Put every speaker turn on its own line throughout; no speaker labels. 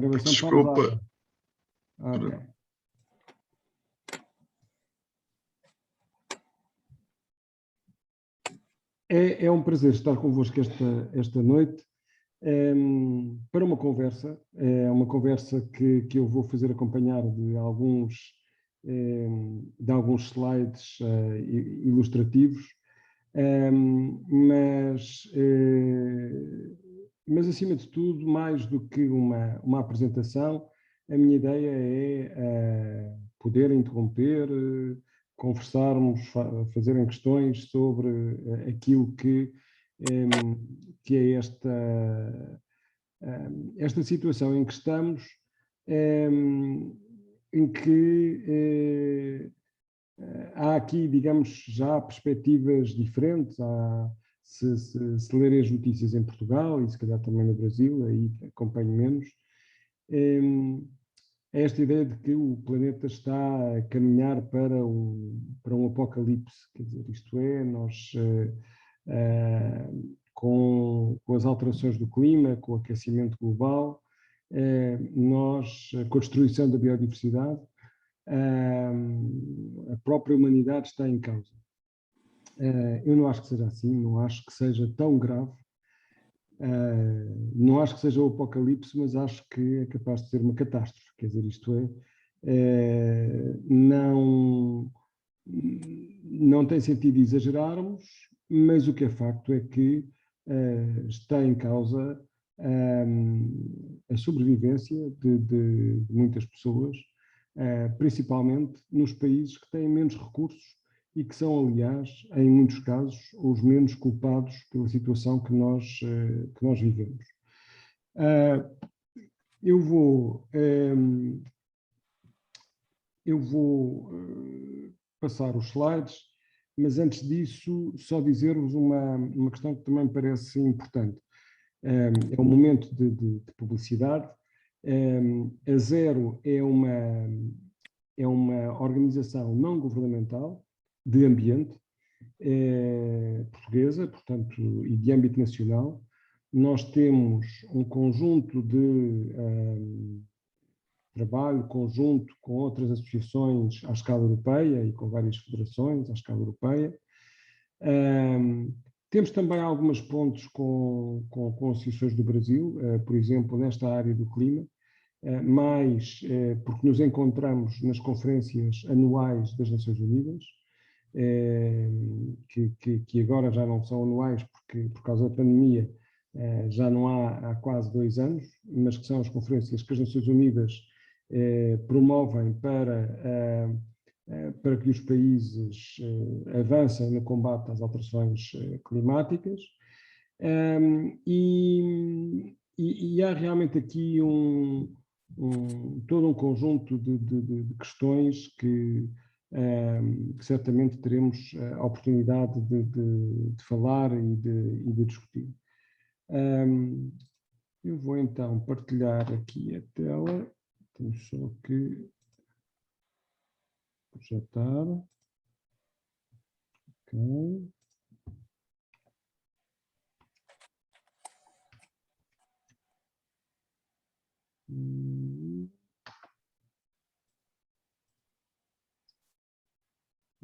Gravação
Desculpa.
pausada. Ok. É um prazer estar convosco esta noite para uma conversa. É uma conversa que eu vou fazer acompanhar de alguns slides ilustrativos, mas acima de tudo, mais do que uma apresentação, a minha ideia é poder interromper, conversarmos, fazerem questões sobre aquilo que é esta situação em que estamos, em que há aqui, digamos, já perspectivas diferentes. Se lerem as notícias em Portugal e se calhar também no Brasil, aí acompanho menos, é esta ideia de que o planeta está a caminhar para um apocalipse. Quer dizer, isto é, nós com as alterações do clima, com o aquecimento global, com a destruição da biodiversidade, a própria humanidade está em causa. Eu não acho que seja assim, não acho que seja tão grave, não acho que seja o apocalipse, mas acho que é capaz de ser uma catástrofe. Quer dizer, isto não tem sentido exagerarmos, mas o que é facto é que está em causa a sobrevivência de muitas pessoas, principalmente nos países que têm menos recursos e que são, aliás, em muitos casos, os menos culpados pela situação que nós vivemos. Eu vou passar os slides, mas antes disso, só dizer-vos uma questão que também me parece importante. É um momento de publicidade. A Zero é uma organização não governamental de ambiente portuguesa, portanto, e de âmbito nacional. Nós temos um conjunto de trabalho conjunto com outras associações à escala europeia e com várias federações à escala europeia. Temos também algumas pontes com associações do Brasil, por exemplo, nesta área do clima, porque nos encontramos nas conferências anuais das Nações Unidas, que agora já não são anuais, porque por causa da pandemia já não há quase 2 anos, mas que são as conferências que as Nações Unidas promovem para que os países avancem no combate às alterações climáticas. E há realmente aqui todo um conjunto de questões que certamente teremos a oportunidade de falar e de discutir. Eu vou então partilhar aqui a tela, tenho só que projetar. Ok.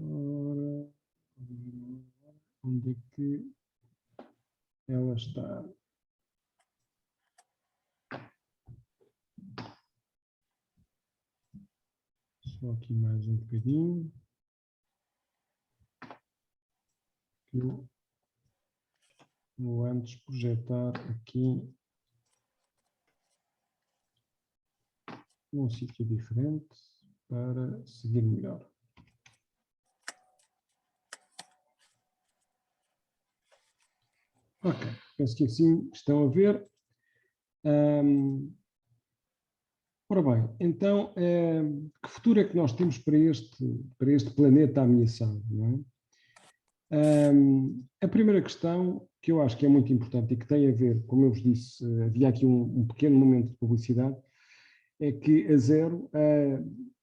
Ora, onde é que ela está? Só aqui mais um bocadinho. Eu vou antes projetar aqui num sítio diferente para seguir melhor. Ok, penso que assim estão a ver. Ora bem, então, que futuro é que nós temos para este planeta ameaçado, não é? A primeira questão, que eu acho que é muito importante e que tem a ver, como eu vos disse, havia aqui um pequeno momento de publicidade, é que a Zero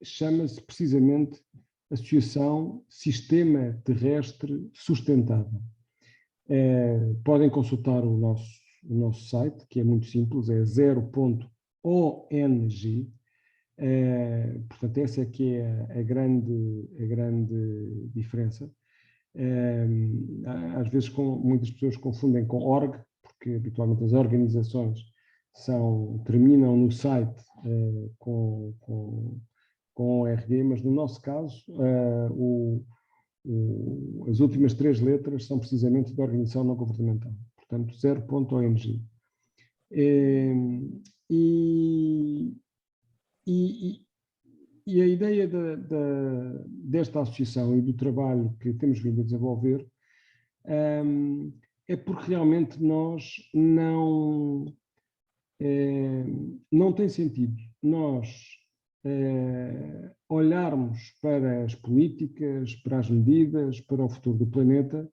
chama-se precisamente Associação Sistema Terrestre Sustentável. Podem consultar o nosso site, que é muito simples, é zero.org. ONG. Portanto, essa é que é a grande diferença. Às vezes muitas pessoas confundem com org, porque habitualmente as organizações terminam no site com ORG, mas no nosso caso as últimas 3 letras são precisamente da organização não governamental, portanto 0.ong. E a ideia desta associação e do trabalho que temos vindo a desenvolver é porque realmente nós não tem sentido nós olharmos para as políticas, para as medidas, para o futuro do planeta,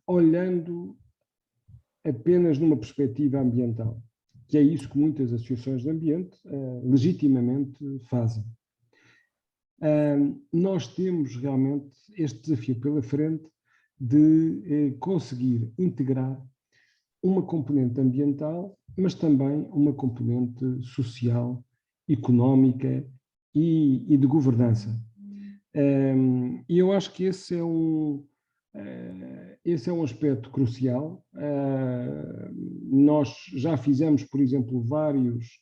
olhando apenas numa perspectiva ambiental, que é isso que muitas associações de ambiente legitimamente fazem. Nós temos realmente este desafio pela frente de conseguir integrar uma componente ambiental, mas também uma componente social, económica e de governança. E eu acho que esse é um aspecto crucial. Nós já fizemos, por exemplo, vários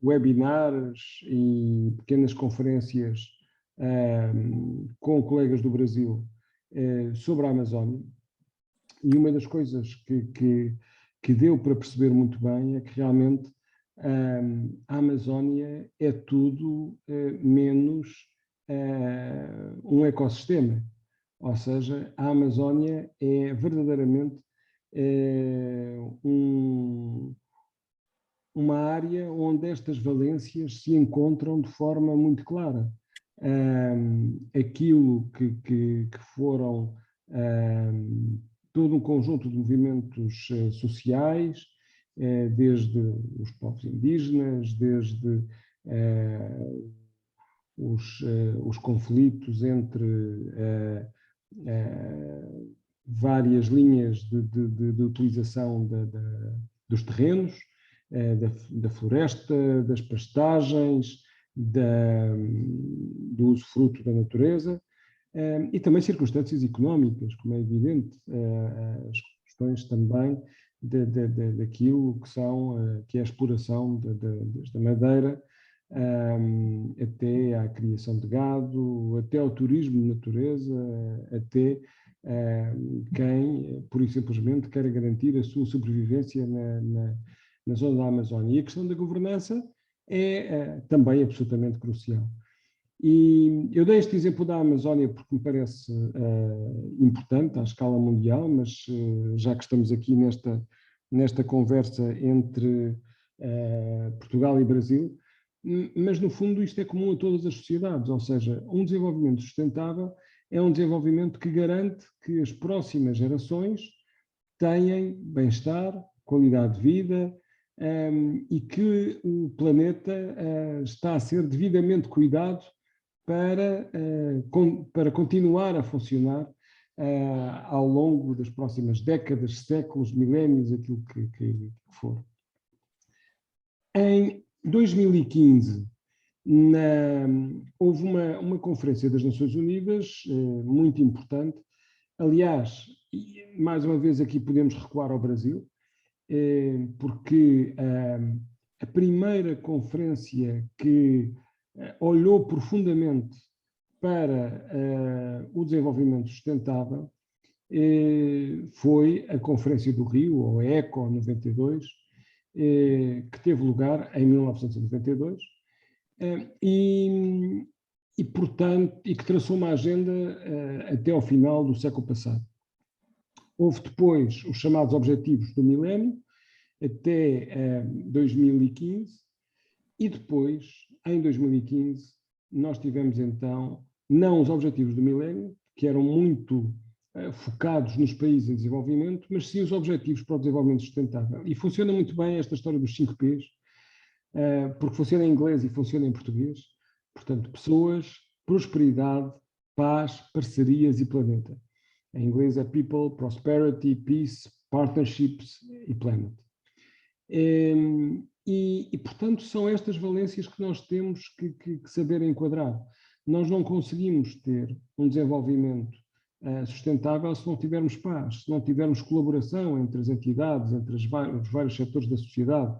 webinars e pequenas conferências com colegas do Brasil sobre a Amazónia. E uma das coisas que deu para perceber muito bem é que realmente a Amazónia é tudo menos um ecossistema. Ou seja, a Amazónia é verdadeiramente uma área onde estas valências se encontram de forma muito clara. Aquilo que foram todo um conjunto de movimentos sociais, desde os povos indígenas, desde os conflitos entre várias linhas de utilização dos terrenos, da floresta, das pastagens, do usufruto da natureza, e também circunstâncias económicas, como é evidente, as questões também daquilo que é a exploração da madeira, até à criação de gado, até ao turismo de natureza, até quem, pura e simplesmente, quer garantir a sua sobrevivência na zona da Amazónia. E a questão da governança é também absolutamente crucial. E eu dei este exemplo da Amazónia porque me parece importante à escala mundial, mas já que estamos aqui nesta conversa entre Portugal e Brasil, mas no fundo isto é comum a todas as sociedades, ou seja, um desenvolvimento sustentável é um desenvolvimento que garante que as próximas gerações tenham bem-estar, qualidade de vida, e que o planeta está a ser devidamente cuidado para continuar a funcionar ao longo das próximas décadas, séculos, milénios, aquilo que for. Em 2015, houve uma conferência das Nações Unidas muito importante. Aliás, mais uma vez aqui podemos recuar ao Brasil, porque a primeira conferência que olhou profundamente para o desenvolvimento sustentável foi a Conferência do Rio, ou a ECO 92, que teve lugar em 1992 portanto, que traçou uma agenda até ao final do século passado. Houve depois os chamados Objetivos do Milénio, até 2015, e depois, em 2015, nós tivemos então, não os Objetivos do Milénio, que eram muito focados nos países em desenvolvimento, mas sim os Objetivos para o Desenvolvimento Sustentável. E funciona muito bem esta história dos 5 Ps, porque funciona em inglês e funciona em português. Portanto, pessoas, prosperidade, paz, parcerias e planeta. Em inglês é People, Prosperity, Peace, Partnerships e Planet. Portanto, são estas valências que nós temos que saber enquadrar. Nós não conseguimos ter um desenvolvimento sustentável se não tivermos paz, se não tivermos colaboração entre as entidades, entre os vários setores da sociedade,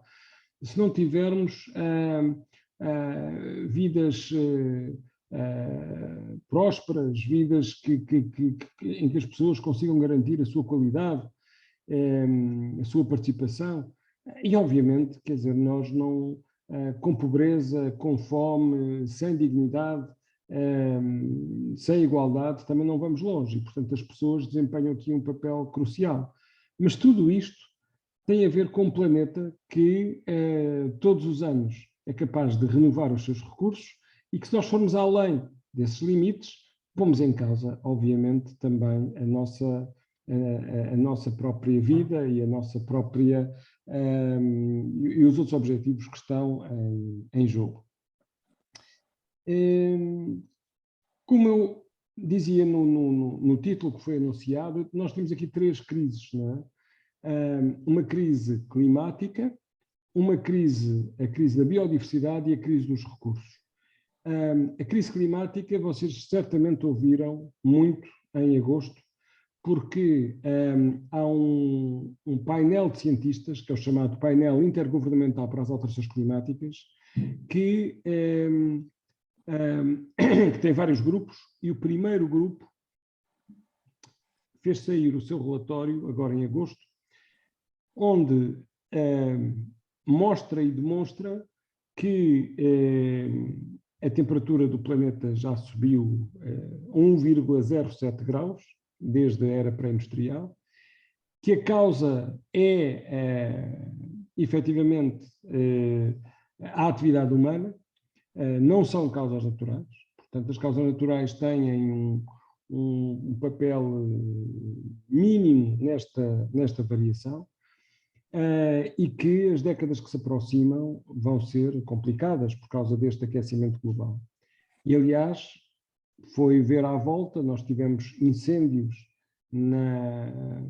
se não tivermos vidas prósperas, vidas em que as pessoas consigam garantir a sua qualidade, a sua participação. E, obviamente, quer dizer, nós não, com pobreza, com fome, sem dignidade, sem igualdade, também não vamos longe. E, portanto, as pessoas desempenham aqui um papel crucial. Mas tudo isto tem a ver com um planeta que todos os anos é capaz de renovar os seus recursos e que, se nós formos além desses limites, pomos em causa, obviamente, também a nossa própria vida e a nossa própria e os outros objetivos que estão em jogo. Como eu dizia no título que foi anunciado, nós temos aqui 3 crises, não é? Uma crise climática, a crise da biodiversidade e a crise dos recursos. A crise climática, vocês certamente ouviram muito em agosto, porque há um painel de cientistas, que é o chamado Painel Intergovernamental para as Alterações Climáticas, que tem vários grupos, e o primeiro grupo fez sair o seu relatório, agora em agosto, onde mostra e demonstra que a temperatura do planeta já subiu 1,07 graus, desde a era pré-industrial, que a causa é, efetivamente, a atividade humana, não são causas naturais. Portanto, as causas naturais têm um papel mínimo nesta variação, e que as décadas que se aproximam vão ser complicadas por causa deste aquecimento global. E, aliás, foi ver à volta, nós tivemos incêndios na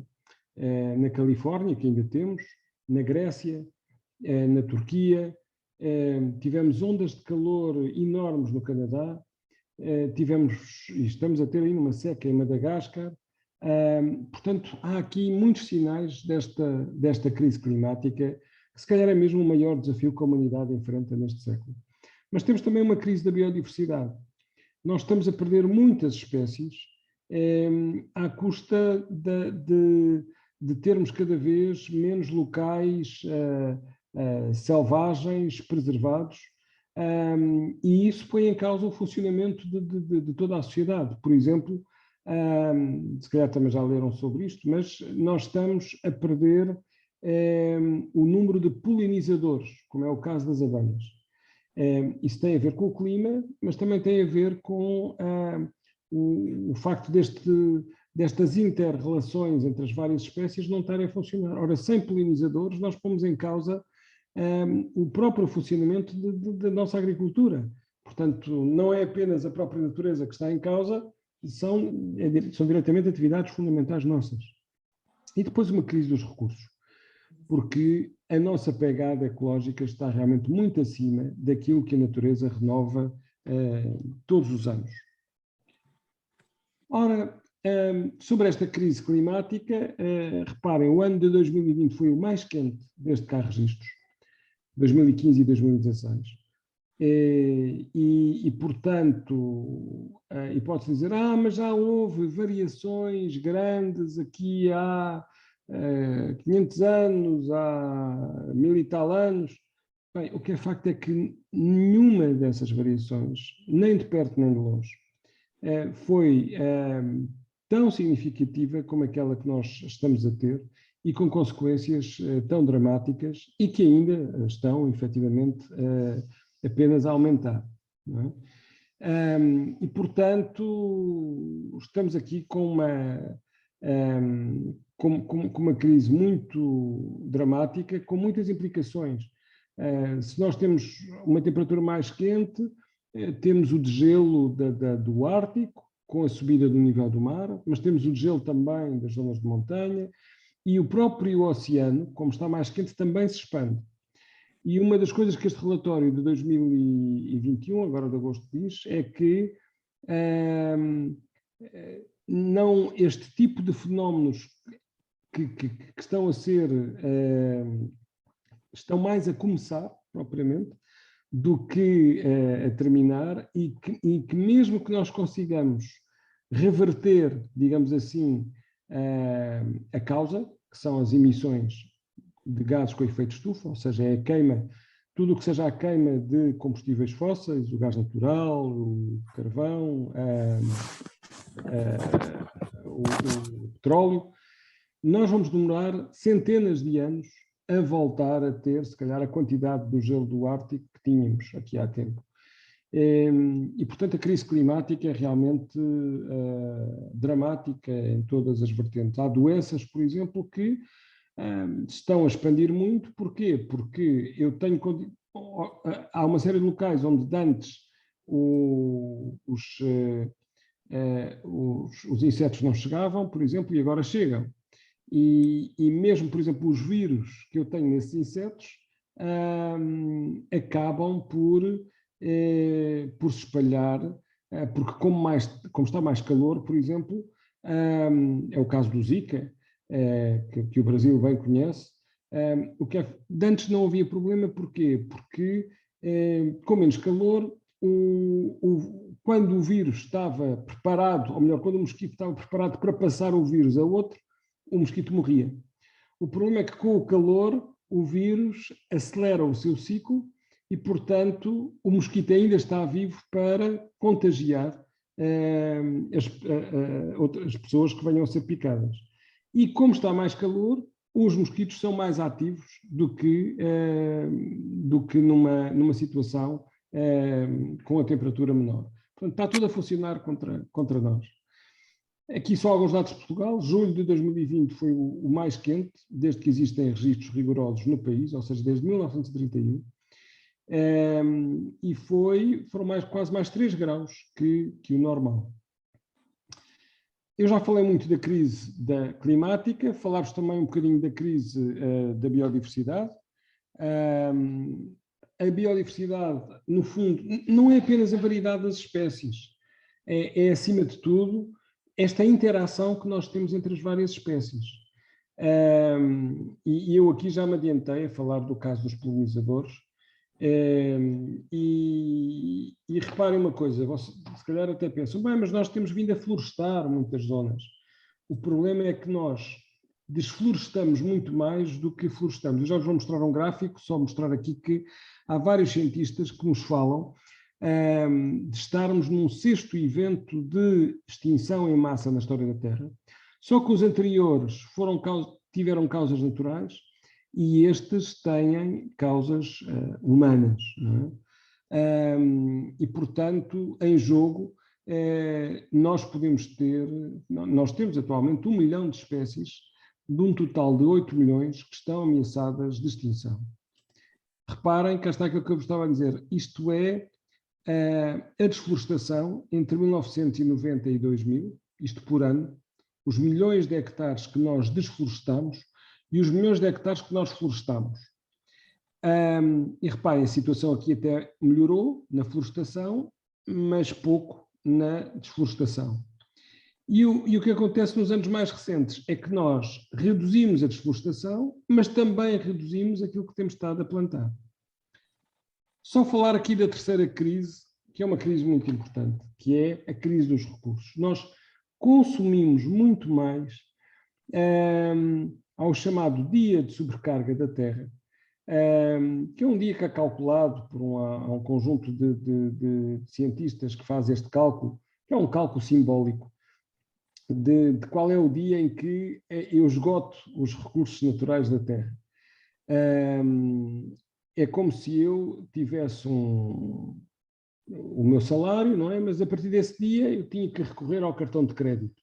Califórnia, que ainda temos, na Grécia, na Turquia, tivemos ondas de calor enormes no Canadá, e estamos a ter ainda uma seca em Madagascar. Portanto, há aqui muitos sinais desta crise climática, que se calhar é mesmo o maior desafio que a humanidade enfrenta neste século. Mas temos também uma crise da biodiversidade. Nós estamos a perder muitas espécies à custa de termos cada vez menos locais selvagens, preservados, e isso põe em causa o funcionamento de toda a sociedade. Por exemplo, se calhar também já leram sobre isto, mas nós estamos a perder o número de polinizadores, como é o caso das abelhas. Isso tem a ver com o clima, mas também tem a ver com o facto destas inter-relações entre as várias espécies não estarem a funcionar. Ora, sem polinizadores, nós pomos em causa o próprio funcionamento da nossa agricultura. Portanto, não é apenas a própria natureza que está em causa, são diretamente atividades fundamentais nossas. E depois uma crise dos recursos, porque a nossa pegada ecológica está realmente muito acima daquilo que a natureza renova todos os anos. Ora, sobre esta crise climática, reparem, o ano de 2020 foi o mais quente desde que há registros, 2015 e 2016. Portanto, e pode-se dizer, mas já houve variações grandes aqui há 500 anos, há 1000 e tal anos. Bem, o que é facto é que nenhuma dessas variações, nem de perto nem de longe, foi tão significativa como aquela que nós estamos a ter e com consequências tão dramáticas e que ainda estão, efetivamente, apenas a aumentar. Não é? E, portanto, estamos aqui com uma crise muito dramática, com muitas implicações. Se nós temos uma temperatura mais quente, temos o degelo do Ártico, com a subida do nível do mar, mas temos o degelo também das zonas de montanha, e o próprio oceano, como está mais quente, também se expande. E uma das coisas que este relatório de 2021, agora de agosto, diz é que não, este tipo de fenómenos que estão a ser, estão mais a começar, propriamente, do que a terminar, e que mesmo que nós consigamos reverter, digamos assim, a causa, que são as emissões de gases com efeito estufa, ou seja, é a queima, tudo o que seja a queima de combustíveis fósseis, o gás natural, o carvão, o petróleo, nós vamos demorar centenas de anos a voltar a ter, se calhar, a quantidade do gelo do Ártico que tínhamos aqui há tempo. E, portanto, a crise climática é realmente dramática em todas as vertentes. Há doenças, por exemplo, que estão a expandir muito. Porquê? Porque eu tenho... Há uma série de locais onde antes os insetos não chegavam, por exemplo, e agora chegam. E mesmo, por exemplo, os vírus que eu tenho nesses insetos acabam por se espalhar, porque como está mais calor, por exemplo, é o caso do Zika, que o Brasil bem conhece. O que de antes não havia problema, porquê? Porque com menos calor, quando o vírus estava preparado, ou melhor, quando o mosquito estava preparado para passar o vírus a outro, o mosquito morria. O problema é que com o calor o vírus acelera o seu ciclo e, portanto, o mosquito ainda está vivo para contagiar outras pessoas que venham a ser picadas. E como está mais calor, os mosquitos são mais ativos do que numa situação com a temperatura menor. Portanto, está tudo a funcionar contra nós. Aqui só alguns dados de Portugal. Julho de 2020 foi o mais quente, desde que existem registros rigorosos no país, ou seja, desde 1931. E foram quase mais 3 graus que o normal. Eu já falei muito da crise climática, falar-vos também um bocadinho da crise da biodiversidade. A biodiversidade, no fundo, não é apenas a variedade das espécies, é acima de tudo, esta interação que nós temos entre as várias espécies. E eu aqui já me adiantei a falar do caso dos polinizadores. E reparem uma coisa, vocês se calhar até pensam, bem, mas nós temos vindo a florestar muitas zonas. O problema é que nós desflorestamos muito mais do que florestamos. Eu já vos vou mostrar um gráfico, só mostrar aqui que há vários cientistas que nos falam de estarmos num 6º evento de extinção em massa na história da Terra. Só que os anteriores tiveram causas naturais e estes têm causas humanas. Não é? E, portanto, em jogo, nós temos atualmente 1 milhão de espécies de um total de 8 milhões que estão ameaçadas de extinção. Reparem, cá está aquilo que eu vos estava a dizer, isto é a desflorestação entre 1990 e 2000, isto por ano, os milhões de hectares que nós desflorestamos e os milhões de hectares que nós florestamos. E reparem, a situação aqui até melhorou na florestação, mas pouco na desflorestação. E o que acontece nos anos mais recentes é que nós reduzimos a desflorestação, mas também reduzimos aquilo que temos estado a plantar. Só falar aqui da terceira crise, que é uma crise muito importante, que é a crise dos recursos. Nós consumimos muito mais ao chamado dia de sobrecarga da Terra, que é um dia que é calculado por um conjunto de cientistas que faz este cálculo, que é um cálculo simbólico, de qual é o dia em que eu esgoto os recursos naturais da Terra. É como se eu tivesse o meu salário, não é? Mas a partir desse dia eu tinha que recorrer ao cartão de crédito.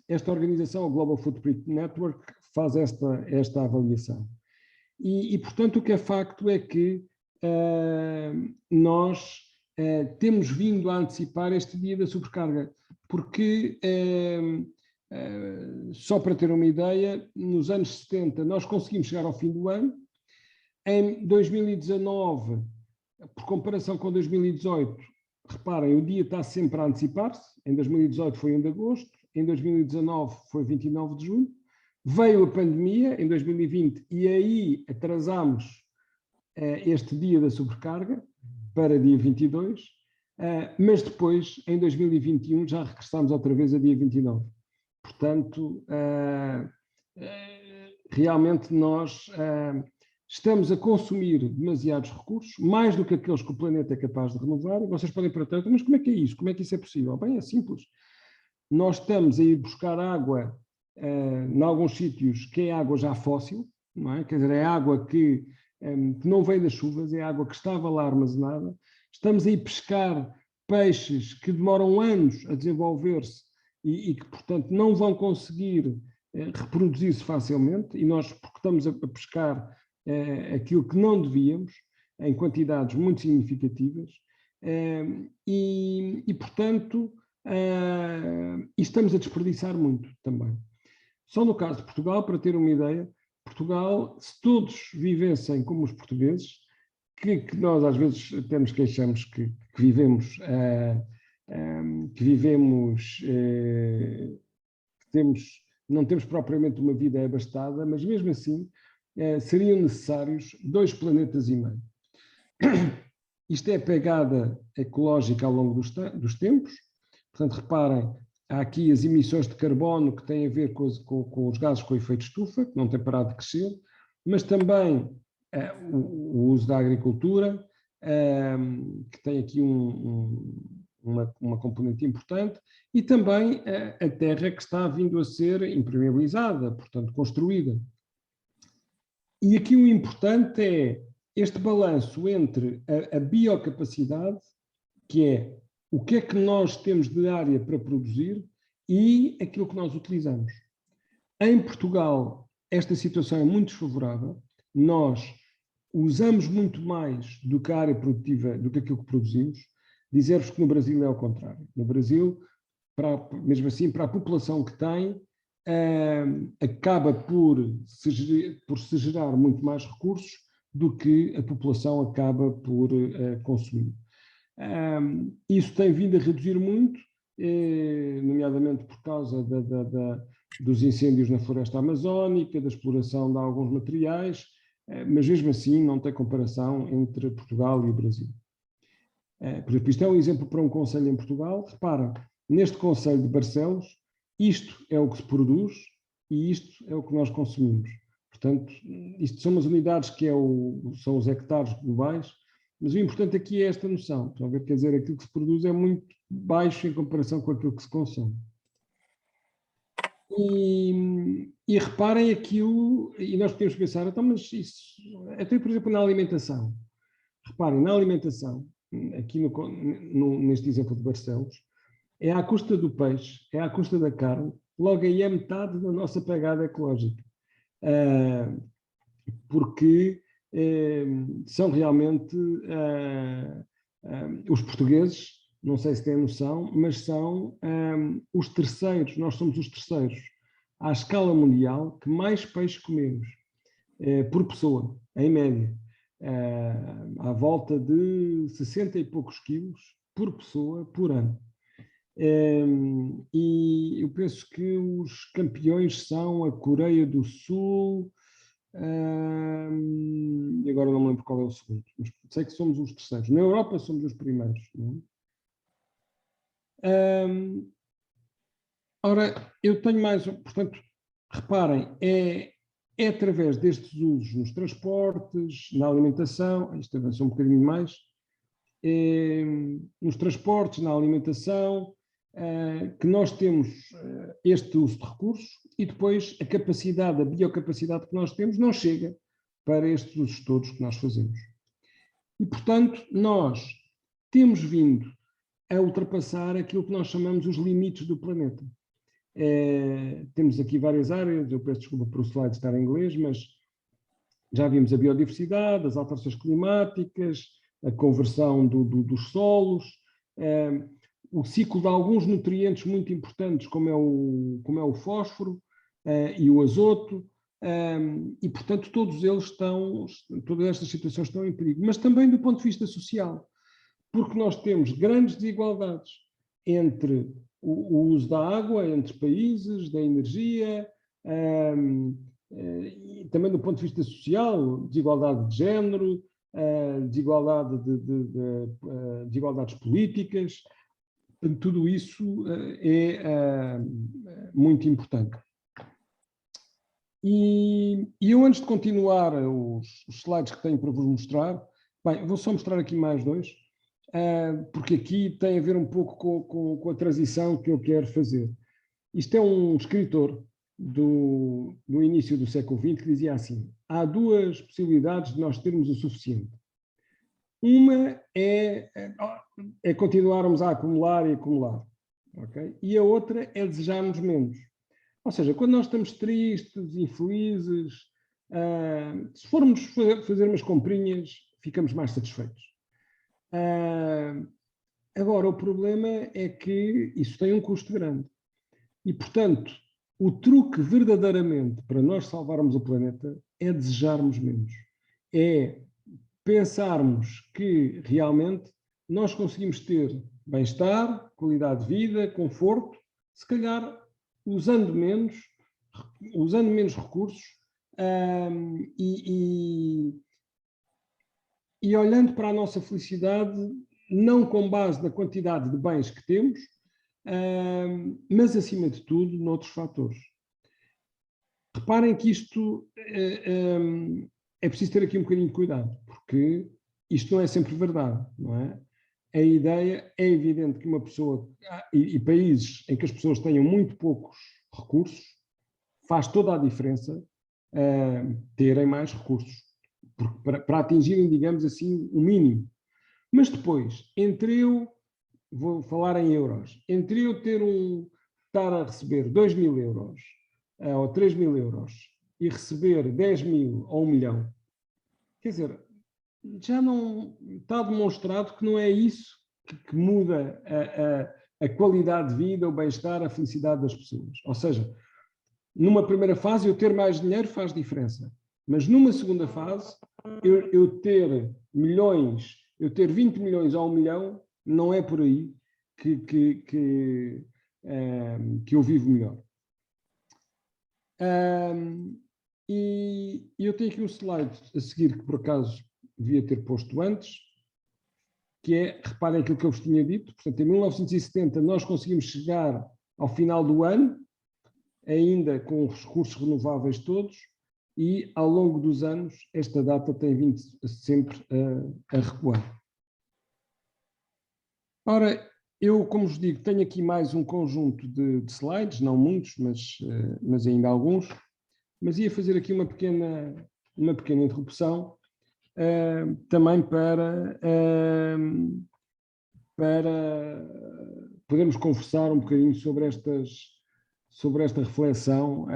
Esta organização, a Global Footprint Network, faz esta avaliação. E, portanto, o que é facto é que nós temos vindo a antecipar este dia da sobrecarga, porque Só para ter uma ideia, nos anos 70 nós conseguimos chegar ao fim do ano. Em 2019, por comparação com 2018, reparem, o dia está sempre a antecipar-se. Em 2018 foi 1 de agosto, em 2019 foi 29 de julho. Veio a pandemia em 2020 e aí atrasámos este dia da sobrecarga para dia 22, mas depois, em 2021, já regressámos outra vez a dia 29. Portanto, realmente nós estamos a consumir demasiados recursos, mais do que aqueles que o planeta é capaz de renovar, e vocês podem perguntar, mas como é que é isso? Como é que isso é possível? Bem, é simples. Nós estamos a ir buscar água em alguns sítios que é água já fóssil, não é? Quer dizer, é água que não vem das chuvas, é água que estava lá armazenada. Estamos a ir pescar peixes que demoram anos a desenvolver-se e que, portanto, não vão conseguir reproduzir-se facilmente, e nós, porque estamos a pescar aquilo que não devíamos, em quantidades muito significativas, e portanto, e estamos a desperdiçar muito também. Só no caso de Portugal, para ter uma ideia, Portugal, se todos vivessem como os portugueses, que nós às vezes até nos queixamos que vivemos, não temos propriamente uma vida abastada, mas mesmo assim seriam necessários 2 planetas e meio. Isto é a pegada ecológica ao longo dos tempos. Portanto, reparem, há aqui as emissões de carbono que têm a ver com os gases com efeito estufa, que não têm parado de crescer, mas também o uso da agricultura, que tem aqui uma componente importante, e também a terra que está vindo a ser impermeabilizada, portanto, construída. E aqui o importante é este balanço entre a biocapacidade, que é o que é que nós temos de área para produzir, e aquilo que nós utilizamos. Em Portugal, esta situação é muito desfavorável. Nós usamos muito mais do que a área produtiva, do que aquilo que produzimos. Dizer-vos que no Brasil é ao contrário. No Brasil, mesmo assim, para a população que tem, acaba por se gerar muito mais recursos do que a população acaba por consumir. Isso tem vindo a reduzir muito, nomeadamente por causa dos incêndios na floresta amazónica, da exploração de alguns materiais, mas mesmo assim não tem comparação entre Portugal e o Brasil. Por exemplo, isto é um exemplo para um concelho em Portugal. Reparem, neste concelho de Barcelos, isto é o que se produz e isto é o que nós consumimos. Portanto, isto são umas unidades que são os hectares globais, mas o importante aqui é esta noção. Estão a ver? Quer dizer, aquilo que se produz é muito baixo em comparação com aquilo que se consome. E reparem aquilo, e nós podemos pensar, então, mas isso, até por exemplo na alimentação. Reparem, na alimentação, aqui neste exemplo de Barcelos, é à custa do peixe, é à custa da carne, logo aí é metade da nossa pegada ecológica. Porque são realmente os portugueses, não sei se têm noção, mas são os terceiros, nós somos os terceiros à escala mundial que mais peixe comemos por pessoa, em média. À volta de 60 e poucos quilos por pessoa por ano. E eu penso que os campeões são a Coreia do Sul, e agora não me lembro qual é o segundo, mas sei que somos os terceiros. Na Europa somos os primeiros. Não é? Ora, eu tenho mais, portanto, reparem, é através destes usos nos transportes, na alimentação, isto avançou um bocadinho mais, nos transportes, na alimentação, que nós temos este uso de recursos, e depois a capacidade, a biocapacidade que nós temos não chega para estes usos todos que nós fazemos. E, portanto, nós temos vindo a ultrapassar aquilo que nós chamamos os limites do planeta. Temos aqui várias áreas, eu peço desculpa por o slide estar em inglês, mas já vimos a biodiversidade, as alterações climáticas, a conversão dos solos, o ciclo de alguns nutrientes muito importantes, como é o fósforo e o azoto, e, portanto, todas estas situações estão em perigo. Mas também do ponto de vista social, porque nós temos grandes desigualdades entre o uso da água, entre países, da energia, e também do ponto de vista social, desigualdade de género, desigualdades políticas. Tudo isso é muito importante. E eu, antes de continuar os slides que tenho para vos mostrar, bem, vou só mostrar aqui mais dois, porque aqui tem a ver um pouco com a transição que eu quero fazer. Isto é um escritor do início do século XX que dizia assim: há duas possibilidades de nós termos o suficiente. Uma é continuarmos a acumular e acumular, okay? E a outra é desejarmos menos. Ou seja, quando nós estamos tristes, infelizes, se formos fazer umas comprinhas, ficamos mais satisfeitos. Agora, o problema é que isso tem um custo grande. E, portanto, o truque verdadeiramente para nós salvarmos o planeta é desejarmos menos. É pensarmos que realmente nós conseguimos ter bem-estar, qualidade de vida, conforto, se calhar usando menos recursos e olhando para a nossa felicidade não com base na quantidade de bens que temos, mas acima de tudo noutros fatores. Reparem que isto é preciso ter aqui um bocadinho de cuidado, porque isto não é sempre verdade, não é? A ideia é evidente que uma pessoa, e países em que as pessoas tenham muito poucos recursos, faz toda a diferença terem mais recursos, para atingirem, digamos assim, o mínimo. Mas depois, entre eu, vou falar em euros, entre eu estar a receber 2.000 euros ou 3.000 euros e receber 10.000 ou 1 milhão, quer dizer, já não está demonstrado que não é isso que muda a qualidade de vida, o bem-estar, a felicidade das pessoas. Ou seja, numa primeira fase, eu ter mais dinheiro faz diferença. Mas numa segunda fase, eu ter milhões, eu ter 20 milhões ou 1 milhão, não é por aí que eu vivo melhor. E eu tenho aqui um slide a seguir que, por acaso, devia ter posto antes, que é, reparem aquilo que eu vos tinha dito, portanto, em 1970 nós conseguimos chegar ao final do ano, ainda com os recursos renováveis todos, e ao longo dos anos esta data tem vindo sempre a recuar. Ora, eu, como vos digo, tenho aqui mais um conjunto de slides, não muitos, mas ainda alguns, mas ia fazer aqui uma pequena interrupção, também para podermos conversar um bocadinho sobre esta reflexão,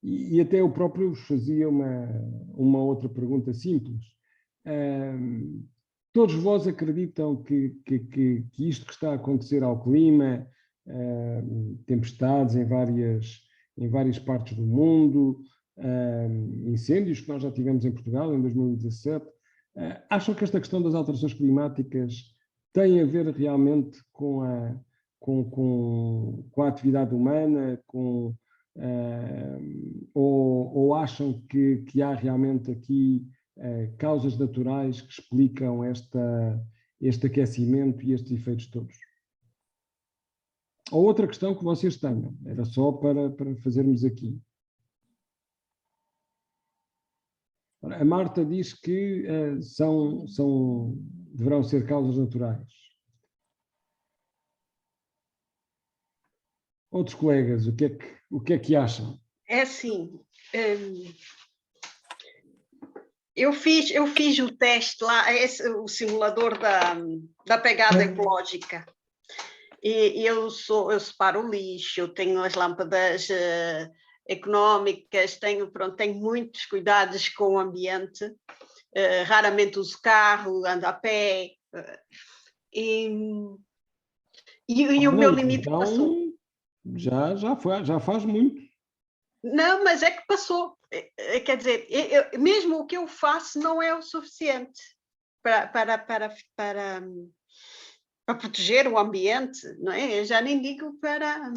e até eu próprio vos fazia uma outra pergunta simples. Todos vós acreditam que isto que está a acontecer ao clima, tempestades em várias partes do mundo, incêndios que nós já tivemos em Portugal em 2017, acham que esta questão das alterações climáticas tem a ver realmente com a atividade humana, ou acham que há realmente aqui causas naturais que explicam este aquecimento e estes efeitos todos? Ou outra questão que vocês tenham, era só para fazermos aqui. A Marta diz que deverão ser causas naturais. Outros colegas, o que é que acham?
É assim, eu fiz o teste lá, o simulador da pegada ecológica. E eu separo o lixo, eu tenho as lâmpadas económicas, tenho muitos cuidados com o ambiente, raramente uso carro, ando a pé, e o meu
Bem,
limite
então,
passou.
já faz muito.
Não, mas é que passou. Quer dizer, mesmo o que eu faço não é o suficiente para proteger o ambiente, não é? Eu já nem digo para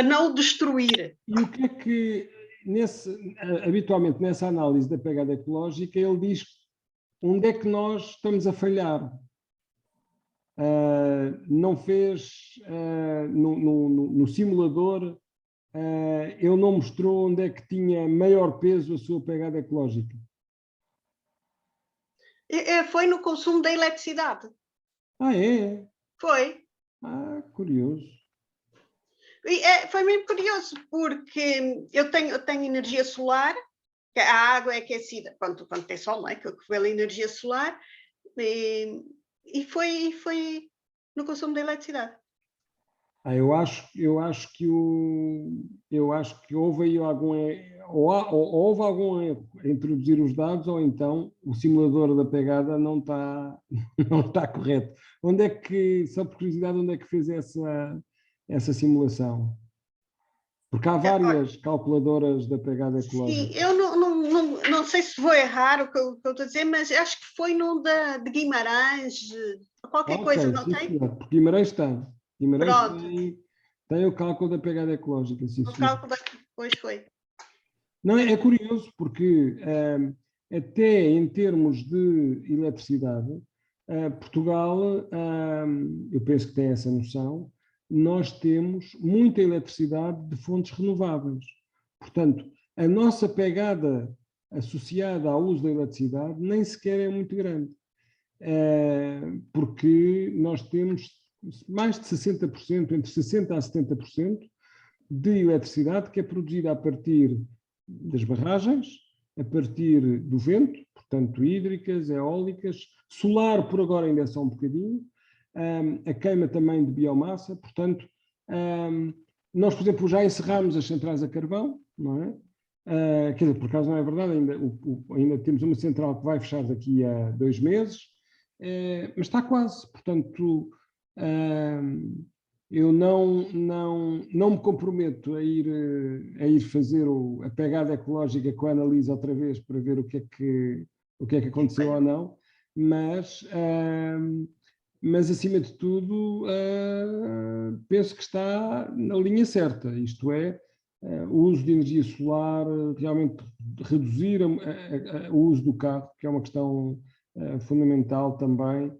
não o destruir.
E o que é que, habitualmente, nessa análise da pegada ecológica, ele diz onde é que nós estamos a falhar. Não fez, no simulador, ele não mostrou onde é que tinha maior peso a sua pegada ecológica.
Foi no consumo da eletricidade.
Ah, é?
Foi.
Ah, curioso.
Foi mesmo curioso, porque eu tenho energia solar, que a água é aquecida quando tem sol, não é? Que foi a energia solar, e foi no consumo da eletricidade.
Eu acho que houve aí houve algum erro a introduzir os dados, ou então o simulador da pegada não está não está correto. Onde é que, só por curiosidade, onde é que fez essa simulação? Porque há várias calculadoras da pegada ecológica.
Sim, eu não sei se vou errar o que eu estou a dizer, mas acho que foi num de Guimarães, qualquer coisa, não
sim,
tem?
senhor, porque Guimarães tem. Guimarães
Pronto,
tem o cálculo da pegada ecológica, sim,
o
senhor.
cálculo depois foi.
Não, é curioso porque até em termos de eletricidade, Portugal, eu penso que tem essa noção, nós temos muita eletricidade de fontes renováveis. Portanto, a nossa pegada associada ao uso da eletricidade nem sequer é muito grande, porque nós temos mais de 60%, entre 60% a 70% de eletricidade que é produzida a partir das barragens, a partir do vento, portanto hídricas, eólicas, solar por agora ainda é só um bocadinho, a queima também de biomassa, portanto, nós, por exemplo, já encerramos as centrais a carvão, não é? Quer dizer, por acaso não é verdade, ainda temos uma central que vai fechar daqui a 2 meses, mas está quase, portanto, eu não me comprometo a ir fazer a pegada ecológica com a analisa outra vez para ver o que é que aconteceu ou não, mas acima de tudo penso que está na linha certa, isto é, o uso de energia solar, realmente reduzir o uso do carro, que é uma questão fundamental também.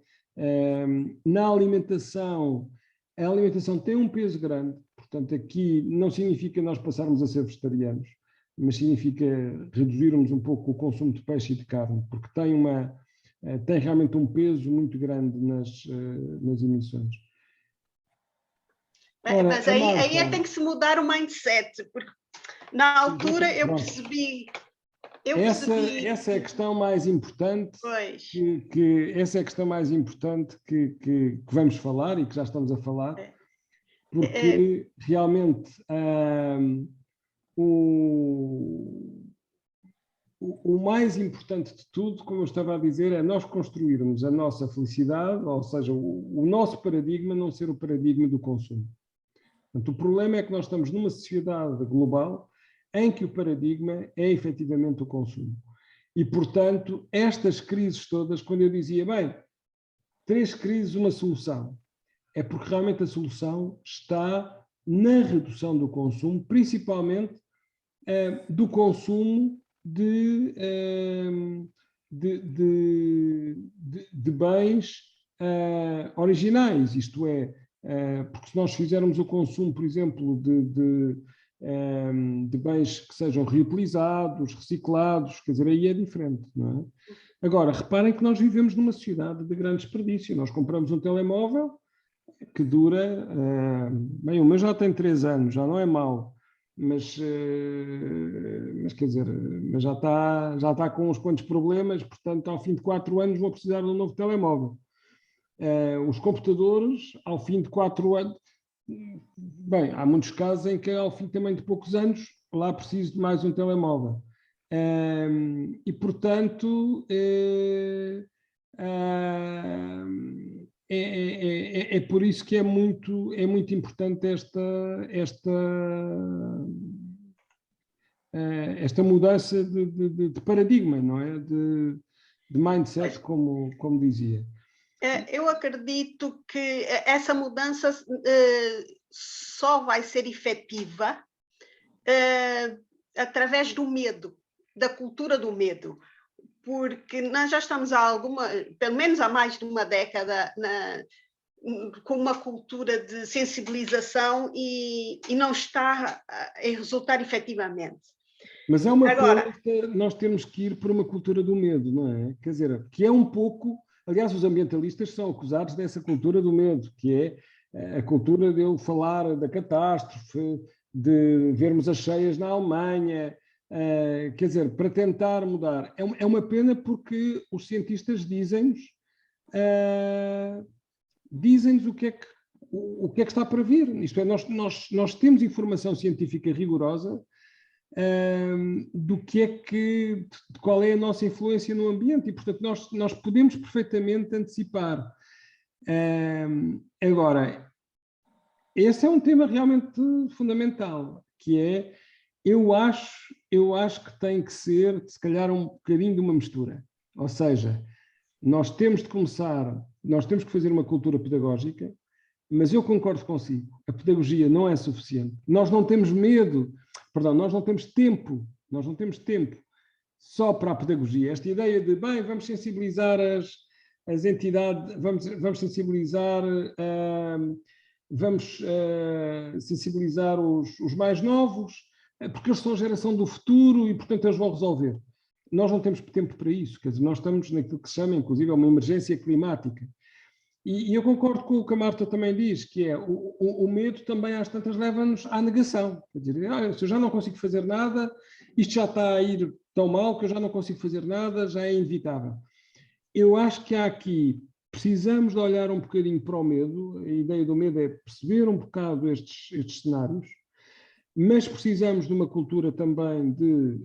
Na alimentação, a alimentação tem um peso grande, portanto aqui não significa nós passarmos a ser vegetarianos, mas significa reduzirmos um pouco o consumo de peixe e de carne, porque tem realmente um peso muito grande nas emissões.
Ora, mas aí é que tem que se mudar o mindset, porque na altura eu percebi.
Essa é a questão mais importante. Essa é a questão mais importante que vamos falar e que já estamos a falar, porque realmente o mais importante de tudo, como eu estava a dizer, é nós construirmos a nossa felicidade, ou seja, o nosso paradigma não ser o paradigma do consumo. Portanto, o problema é que nós estamos numa sociedade global em que o paradigma é efetivamente o consumo. E, portanto, estas crises todas, quando eu dizia, bem, 3 crises, uma solução, é porque realmente a solução está na redução do consumo, principalmente do consumo de bens originais, isto é, porque se nós fizermos o consumo, por exemplo, de bens que sejam reutilizados, reciclados, quer dizer, aí é diferente, não é? Agora, reparem que nós vivemos numa sociedade de grande desperdício. Nós compramos um telemóvel que dura, bem, o meu já tem 3 anos, já não é mau, mas quer dizer, mas já está com uns quantos problemas, portanto, ao fim de 4 anos vou precisar de um novo telemóvel. Os computadores, ao fim de 4 anos, bem, há muitos casos em que ao fim também de poucos anos, lá preciso de mais um telemóvel. E, portanto, é por isso que é muito importante esta mudança de paradigma, não é? De mindset, como dizia.
Eu acredito que essa mudança só vai ser efetiva através do medo, da cultura do medo, porque nós já estamos pelo menos há mais de uma década com uma cultura de sensibilização e não está a resultar efetivamente.
Mas é uma coisa que nós temos que ir por uma cultura do medo, não é? Quer dizer, que é um pouco... Aliás, os ambientalistas são acusados dessa cultura do medo, que é a cultura de eu falar da catástrofe, de vermos as cheias na Alemanha, quer dizer, para tentar mudar. É uma pena porque os cientistas dizem-nos o que é que está para vir. Isto é, nós temos informação científica rigorosa de qual é a nossa influência no ambiente e, portanto, nós podemos perfeitamente antecipar. Agora, esse é um tema realmente fundamental, que é, eu acho que tem que ser, se calhar, um bocadinho de uma mistura. Ou seja, nós temos que fazer uma cultura pedagógica, mas eu concordo consigo, a pedagogia não é suficiente. Nós não temos tempo só para a pedagogia. Esta ideia de, vamos sensibilizar as entidades, vamos sensibilizar os mais novos, porque eles são a geração do futuro e, portanto, eles vão resolver. Nós não temos tempo para isso, quer dizer, nós estamos naquilo que se chama, inclusive, uma emergência climática. E eu concordo com o que a Marta também diz, que é o medo também às tantas leva-nos à negação. Quer dizer, se eu já não consigo fazer nada, isto já está a ir tão mal que eu já não consigo fazer nada, já é inevitável. Eu acho que há aqui, precisamos de olhar um bocadinho para o medo, a ideia do medo é perceber um bocado estes cenários, mas precisamos de uma cultura também de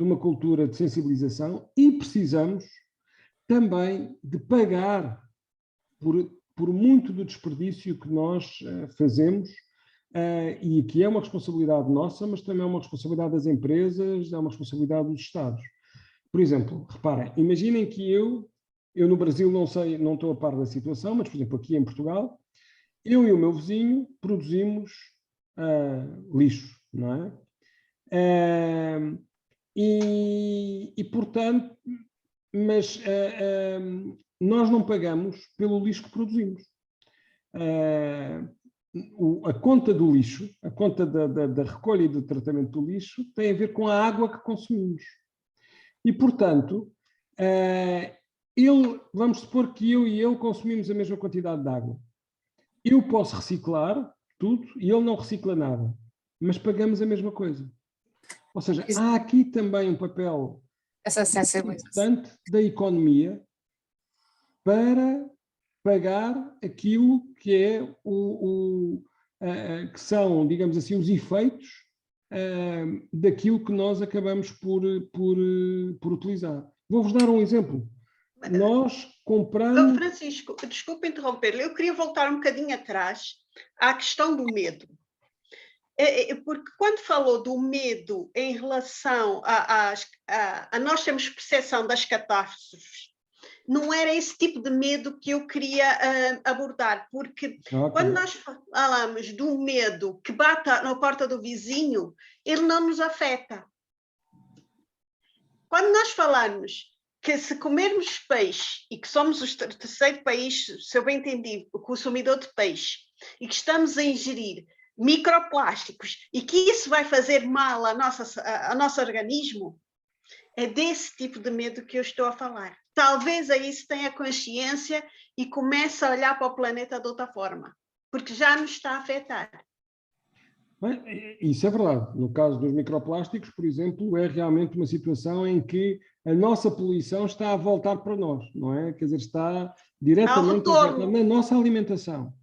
uma cultura de sensibilização e precisamos também de pagar por muito do desperdício que nós fazemos e que é uma responsabilidade nossa, mas também é uma responsabilidade das empresas, é uma responsabilidade dos Estados. Por exemplo, reparem, imaginem que eu no Brasil não estou a par da situação, mas, por exemplo, aqui em Portugal, eu e o meu vizinho produzimos lixo, não é? Portanto, mas nós não pagamos pelo lixo que produzimos. A conta do lixo, a conta da recolha e do tratamento do lixo tem a ver com a água que consumimos. E, portanto, vamos supor que eu e ele consumimos a mesma quantidade de água. Eu posso reciclar tudo e ele não recicla nada, mas pagamos a mesma coisa. Ou seja, há aqui também um papel importante da economia para pagar aquilo que é que são, digamos assim, os efeitos daquilo que nós acabamos por utilizar. Vou-vos dar um exemplo. Nós compramos...
Francisco, desculpe interromper, eu queria voltar um bocadinho atrás à questão do medo. Porque quando falou do medo em relação a nós termos percepção das catástrofes, não era esse tipo de medo que eu queria abordar, porque quando nós falamos do medo que bate na porta do vizinho, ele não nos afeta. Quando nós falamos que se comermos peixe, e que somos o terceiro país, se eu bem entendi, o consumidor de peixe, e que estamos a ingerir microplásticos e que isso vai fazer mal ao nosso organismo, é desse tipo de medo que eu estou a falar. Talvez aí se tenha consciência e comece a olhar para o planeta de outra forma, porque já nos está a afetar.
Bem, isso é verdade. No caso dos microplásticos, por exemplo, é realmente uma situação em que a nossa poluição está a voltar para nós, não é? Quer dizer, está diretamente na nossa alimentação.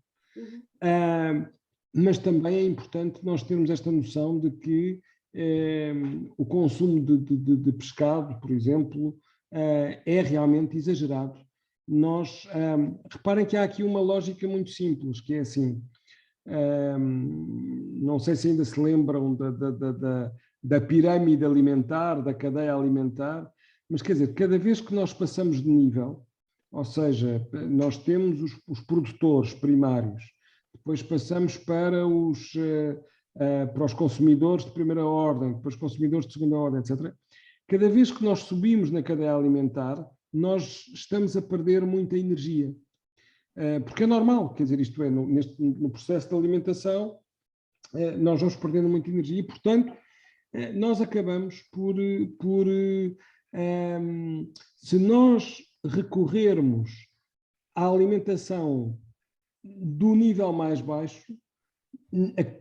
Mas também é importante nós termos esta noção de que o consumo de pescado, por exemplo, é realmente exagerado nós, reparem que há aqui uma lógica muito simples, que é assim, não sei se ainda se lembram da pirâmide alimentar, da cadeia alimentar, mas quer dizer, cada vez que nós passamos de nível, ou seja, nós temos os produtores primários, depois passamos para os consumidores de primeira ordem, depois consumidores de segunda ordem, etc. Cada vez que nós subimos na cadeia alimentar, nós estamos a perder muita energia. Porque é normal, quer dizer, isto é, no processo de alimentação, nós vamos perdendo muita energia e, portanto, nós acabamos se nós recorrermos à alimentação do nível mais baixo,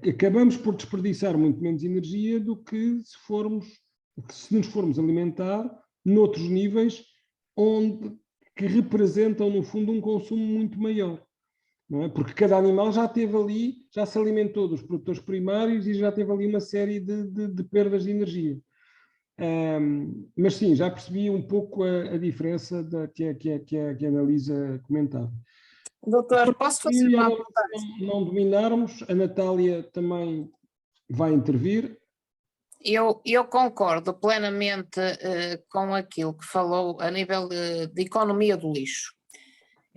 acabamos por desperdiçar muito menos energia do que se nos formos alimentar noutros níveis que representam, no fundo, um consumo muito maior. Não é? Porque cada animal já teve ali, já se alimentou dos produtores primários e já teve ali uma série de perdas de energia. Mas sim, já percebi um pouco a diferença que a Analisa comentava.
Doutor, posso fazer uma pergunta?
Não dominarmos, a Natália também vai intervir.
Eu concordo plenamente com aquilo que falou a nível de economia do lixo.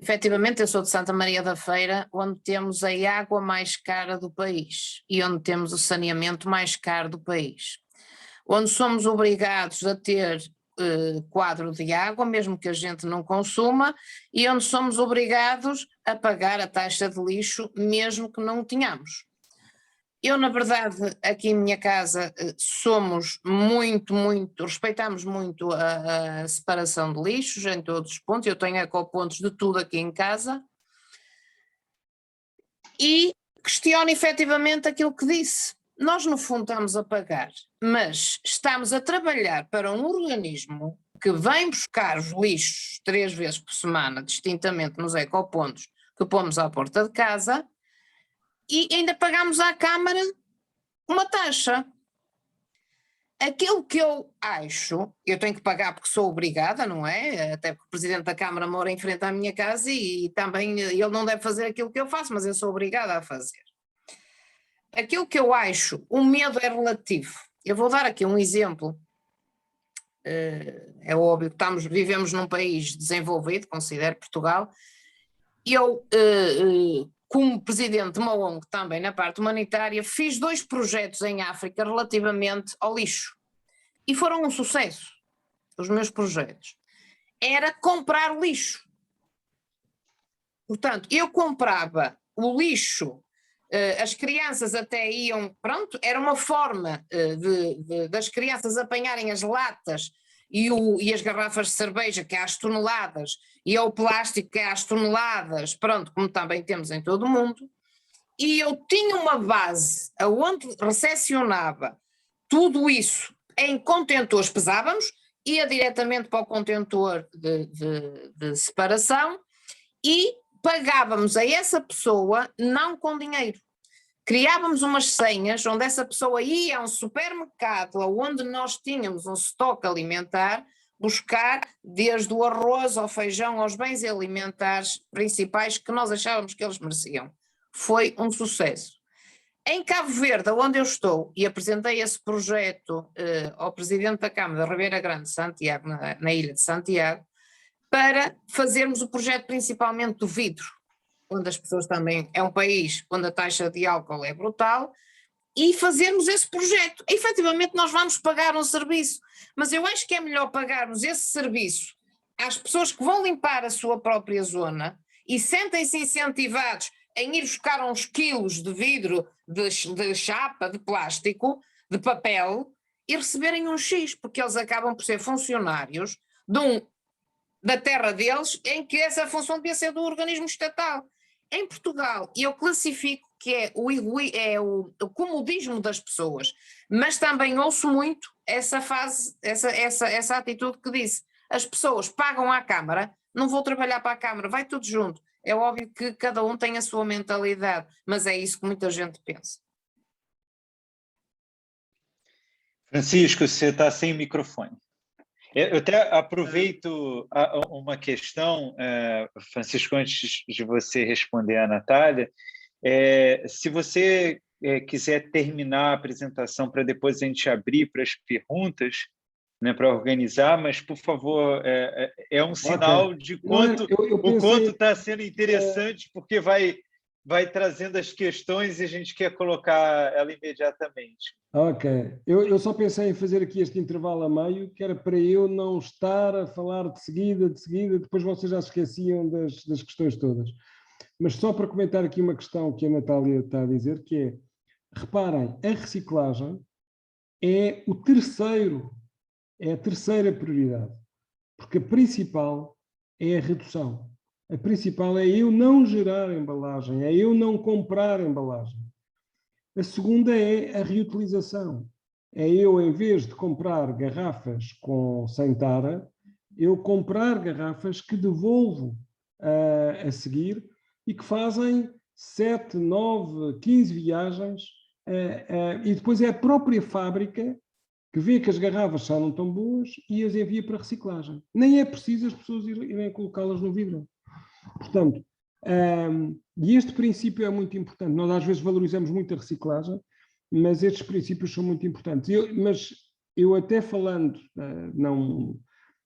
Efetivamente, eu sou de Santa Maria da Feira, onde temos a água mais cara do país e onde temos o saneamento mais caro do país, onde somos obrigados a ter quadro de água, mesmo que a gente não consuma, e onde somos obrigados a pagar a taxa de lixo, mesmo que não o tenhamos. Eu, na verdade, aqui em minha casa somos respeitamos muito a separação de lixos em todos os pontos, eu tenho ecopontos de tudo aqui em casa, e questiono efetivamente aquilo que disse. Nós, no fundo, estamos a pagar, mas estamos a trabalhar para um organismo que vem buscar os lixos 3 vezes por semana, distintamente nos ecopontos que pomos à porta de casa, e ainda pagamos à Câmara uma taxa. Aquilo que eu acho, eu tenho que pagar porque sou obrigada, não é? Até porque o Presidente da Câmara mora em frente à minha casa e também ele não deve fazer aquilo que eu faço, mas eu sou obrigada a fazer. Aquilo que eu acho, o medo é relativo. Eu vou dar aqui um exemplo. É óbvio que vivemos num país desenvolvido, considero Portugal. Eu, como presidente de uma ONG também na parte humanitária, fiz 2 projetos em África relativamente ao lixo. E foram um sucesso, os meus projetos. Era comprar o lixo. Portanto, eu comprava o lixo, as crianças até iam, pronto, era uma forma das crianças apanharem as latas e as garrafas de cerveja, que é às toneladas, e o plástico, que é às toneladas, pronto, como também temos em todo o mundo, e eu tinha uma base onde recepcionava tudo isso em contentores, pesávamos, ia diretamente para o contentor de separação e pagávamos a essa pessoa não com dinheiro. Criávamos umas senhas onde essa pessoa ia a um supermercado onde nós tínhamos um estoque alimentar, buscar desde o arroz ao feijão aos bens alimentares principais que nós achávamos que eles mereciam. Foi um sucesso. Em Cabo Verde, onde eu estou, e apresentei esse projeto ao Presidente da Câmara de Ribeira Grande, Santiago, na ilha de Santiago, para fazermos o projeto principalmente do vidro, onde as pessoas também, é um país onde a taxa de álcool é brutal, e fazermos esse projeto. E, efetivamente nós vamos pagar um serviço, mas eu acho que é melhor pagarmos esse serviço às pessoas que vão limpar a sua própria zona e sentem-se incentivados em ir buscar uns quilos de vidro, de chapa, de plástico, de papel, e receberem um X, porque eles acabam por ser funcionários da terra deles, em que essa função devia ser do organismo estatal. Em Portugal, eu classifico que é o comodismo das pessoas, mas também ouço muito essa atitude que disse, as pessoas pagam à Câmara, não vou trabalhar para a Câmara, vai tudo junto. É óbvio que cada um tem a sua mentalidade, mas é isso que muita gente pensa.
Francisco, você está sem microfone. Eu até aproveito uma questão, Francisco, antes de você responder a Natália. Se você quiser terminar a apresentação para depois a gente abrir para as perguntas, né, para organizar, mas, por favor, é um sinal de quanto o quanto está sendo interessante, porque vai trazendo as questões e a gente quer colocar ela imediatamente.
Ok. Eu só pensei em fazer aqui este intervalo a meio, que era para eu não estar a falar de seguida, depois vocês já se esqueciam das questões todas. Mas só para comentar aqui uma questão que a Natália está a dizer, que é, reparem, a reciclagem é a terceira prioridade, porque a principal é a redução. A principal é eu não gerar embalagem, é eu não comprar embalagem. A segunda é a reutilização. É eu, em vez de comprar garrafas sem tara, eu comprar garrafas que devolvo a seguir e que fazem 7, 9, 15 viagens e depois é a própria fábrica que vê que as garrafas já não estão boas e as envia para reciclagem. Nem é preciso as pessoas irem colocá-las no vidro. Portanto, e este princípio é muito importante. Nós às vezes valorizamos muito a reciclagem, mas estes princípios são muito importantes. Mas eu até falando,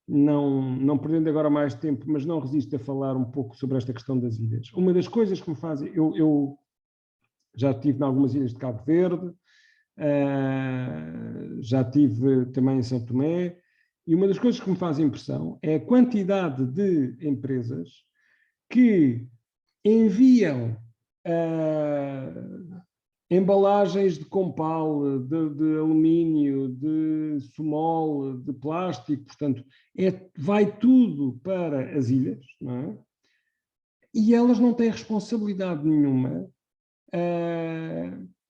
não perdendo agora mais tempo, mas não resisto a falar um pouco sobre esta questão das ilhas. Uma das coisas que me fazem... Eu já estive em algumas ilhas de Cabo Verde, já estive também em São Tomé, e uma das coisas que me faz impressão é a quantidade de empresas que enviam embalagens de compal, de alumínio, de sumol, de plástico, portanto, vai tudo para as ilhas, não é? E elas não têm responsabilidade nenhuma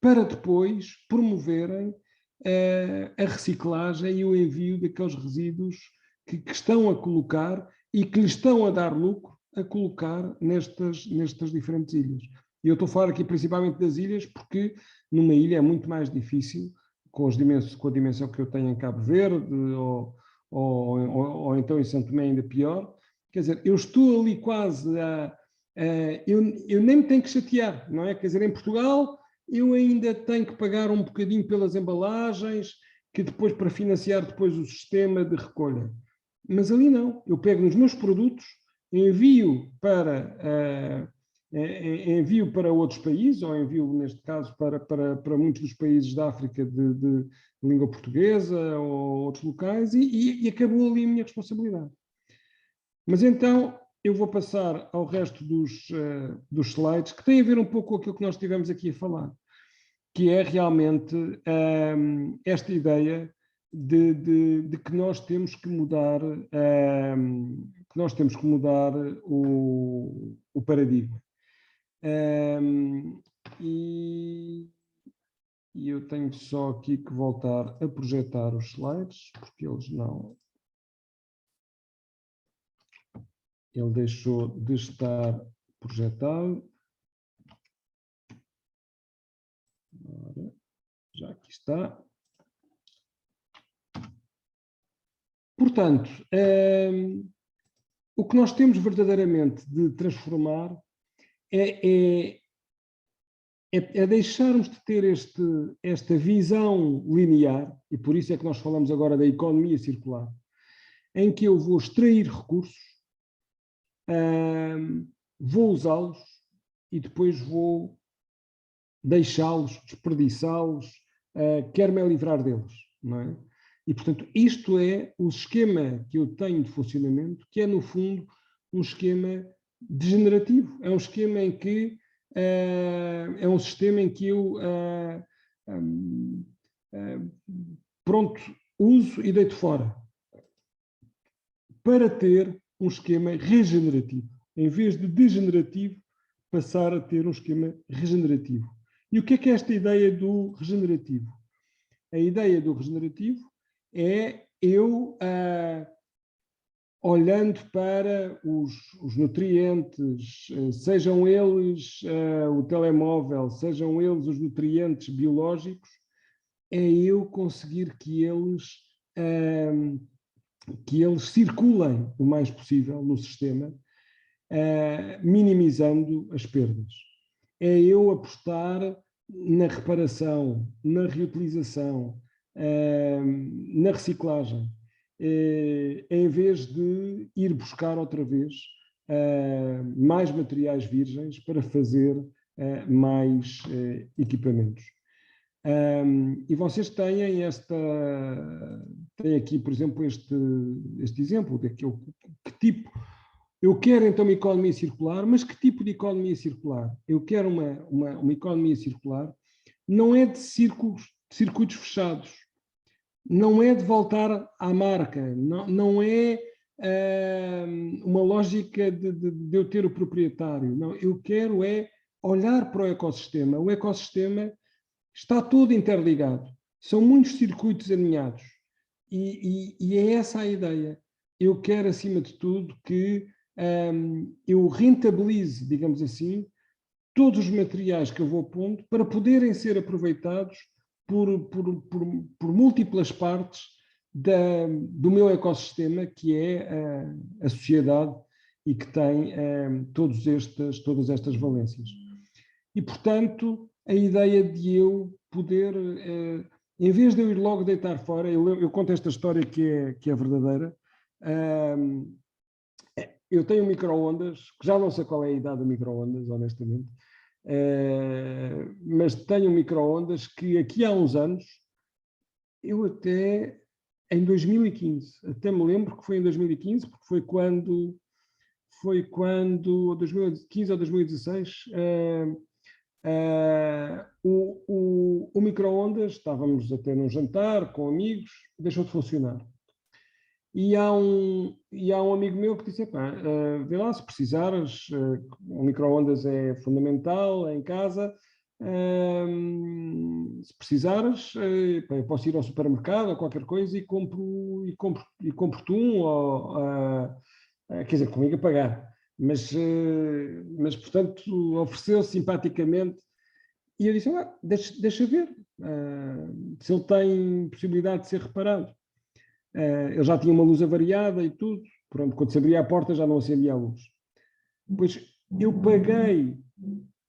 para depois promoverem a reciclagem e o envio daqueles resíduos que estão a colocar e que lhes estão a dar lucro a colocar nestas diferentes ilhas. E eu estou a falar aqui principalmente das ilhas, porque numa ilha é muito mais difícil, com a dimensão que eu tenho em Cabo Verde, ou então em São Tomé ainda pior. Quer dizer, eu estou ali quase eu nem me tenho que chatear, não é? Quer dizer, em Portugal eu ainda tenho que pagar um bocadinho pelas embalagens, que depois para financiar depois o sistema de recolha. Mas ali não, eu pego nos meus produtos, envio para outros países, ou envio, neste caso, para muitos dos países da África de língua portuguesa ou outros locais, e acabou ali a minha responsabilidade. Mas então eu vou passar ao resto dos slides, que têm a ver um pouco com aquilo que nós estivemos aqui a falar, que é realmente esta ideia de que nós temos que mudar, o paradigma. E eu tenho só aqui que voltar a projetar os slides, porque eles não... Ele deixou de estar projetado. Agora, já aqui está. Portanto, o que nós temos verdadeiramente de transformar é deixarmos de ter esta visão linear, e por isso é que nós falamos agora da economia circular, em que eu vou extrair recursos, vou usá-los e depois vou deixá-los, desperdiçá-los, quero-me livrar deles, não é? E, portanto, isto é o esquema que eu tenho de funcionamento, que é, no fundo, um esquema degenerativo. É um esquema em que é um sistema em que eu pronto, uso e deito fora, para ter um esquema regenerativo. Em vez de degenerativo, passar a ter um esquema regenerativo. E o que é esta ideia do regenerativo? A ideia do regenerativo é eu, olhando para os nutrientes, sejam eles o telemóvel, sejam eles os nutrientes biológicos, é eu conseguir que eles que eles circulem o mais possível no sistema, minimizando as perdas. É eu apostar na reparação, na reutilização, na reciclagem, em vez de ir buscar outra vez mais materiais virgens para fazer mais equipamentos. E vocês têm têm aqui, por exemplo, este exemplo de que tipo. Eu quero então uma economia circular, mas que tipo de economia circular? Eu quero uma economia circular, não é de circuitos fechados, não é de voltar à marca, não é uma lógica de eu ter o proprietário. Não, eu quero é olhar para o ecossistema. O ecossistema está todo interligado. São muitos circuitos alinhados. E é essa a ideia. Eu quero, acima de tudo, que eu rentabilize, digamos assim, todos os materiais que eu vou pondo para poderem ser aproveitados por múltiplas partes do meu ecossistema, que é a sociedade e que tem todas estas valências. E, portanto, a ideia de eu poder, em vez de eu ir logo deitar fora, eu conto esta história que é verdadeira. Eu tenho um micro-ondas, que já não sei qual é a idade do micro-ondas, honestamente, mas tenho um micro-ondas que aqui há uns anos, eu até, em 2015, até me lembro que foi em 2015, porque foi quando 2015 ou 2016, o micro-ondas, estávamos até num jantar com amigos, deixou de funcionar. E há um amigo meu que disse, vê lá, se precisares, o micro-ondas é fundamental em casa, se precisares, eu posso ir ao supermercado ou qualquer coisa e compro-te um, quer dizer, comigo a pagar. Mas portanto, ofereceu-se simpaticamente e eu disse, deixa ver se ele tem possibilidade de ser reparado. Ele já tinha uma luz avariada e tudo. Pronto, quando se abria a porta já não acendia a luz. Depois eu paguei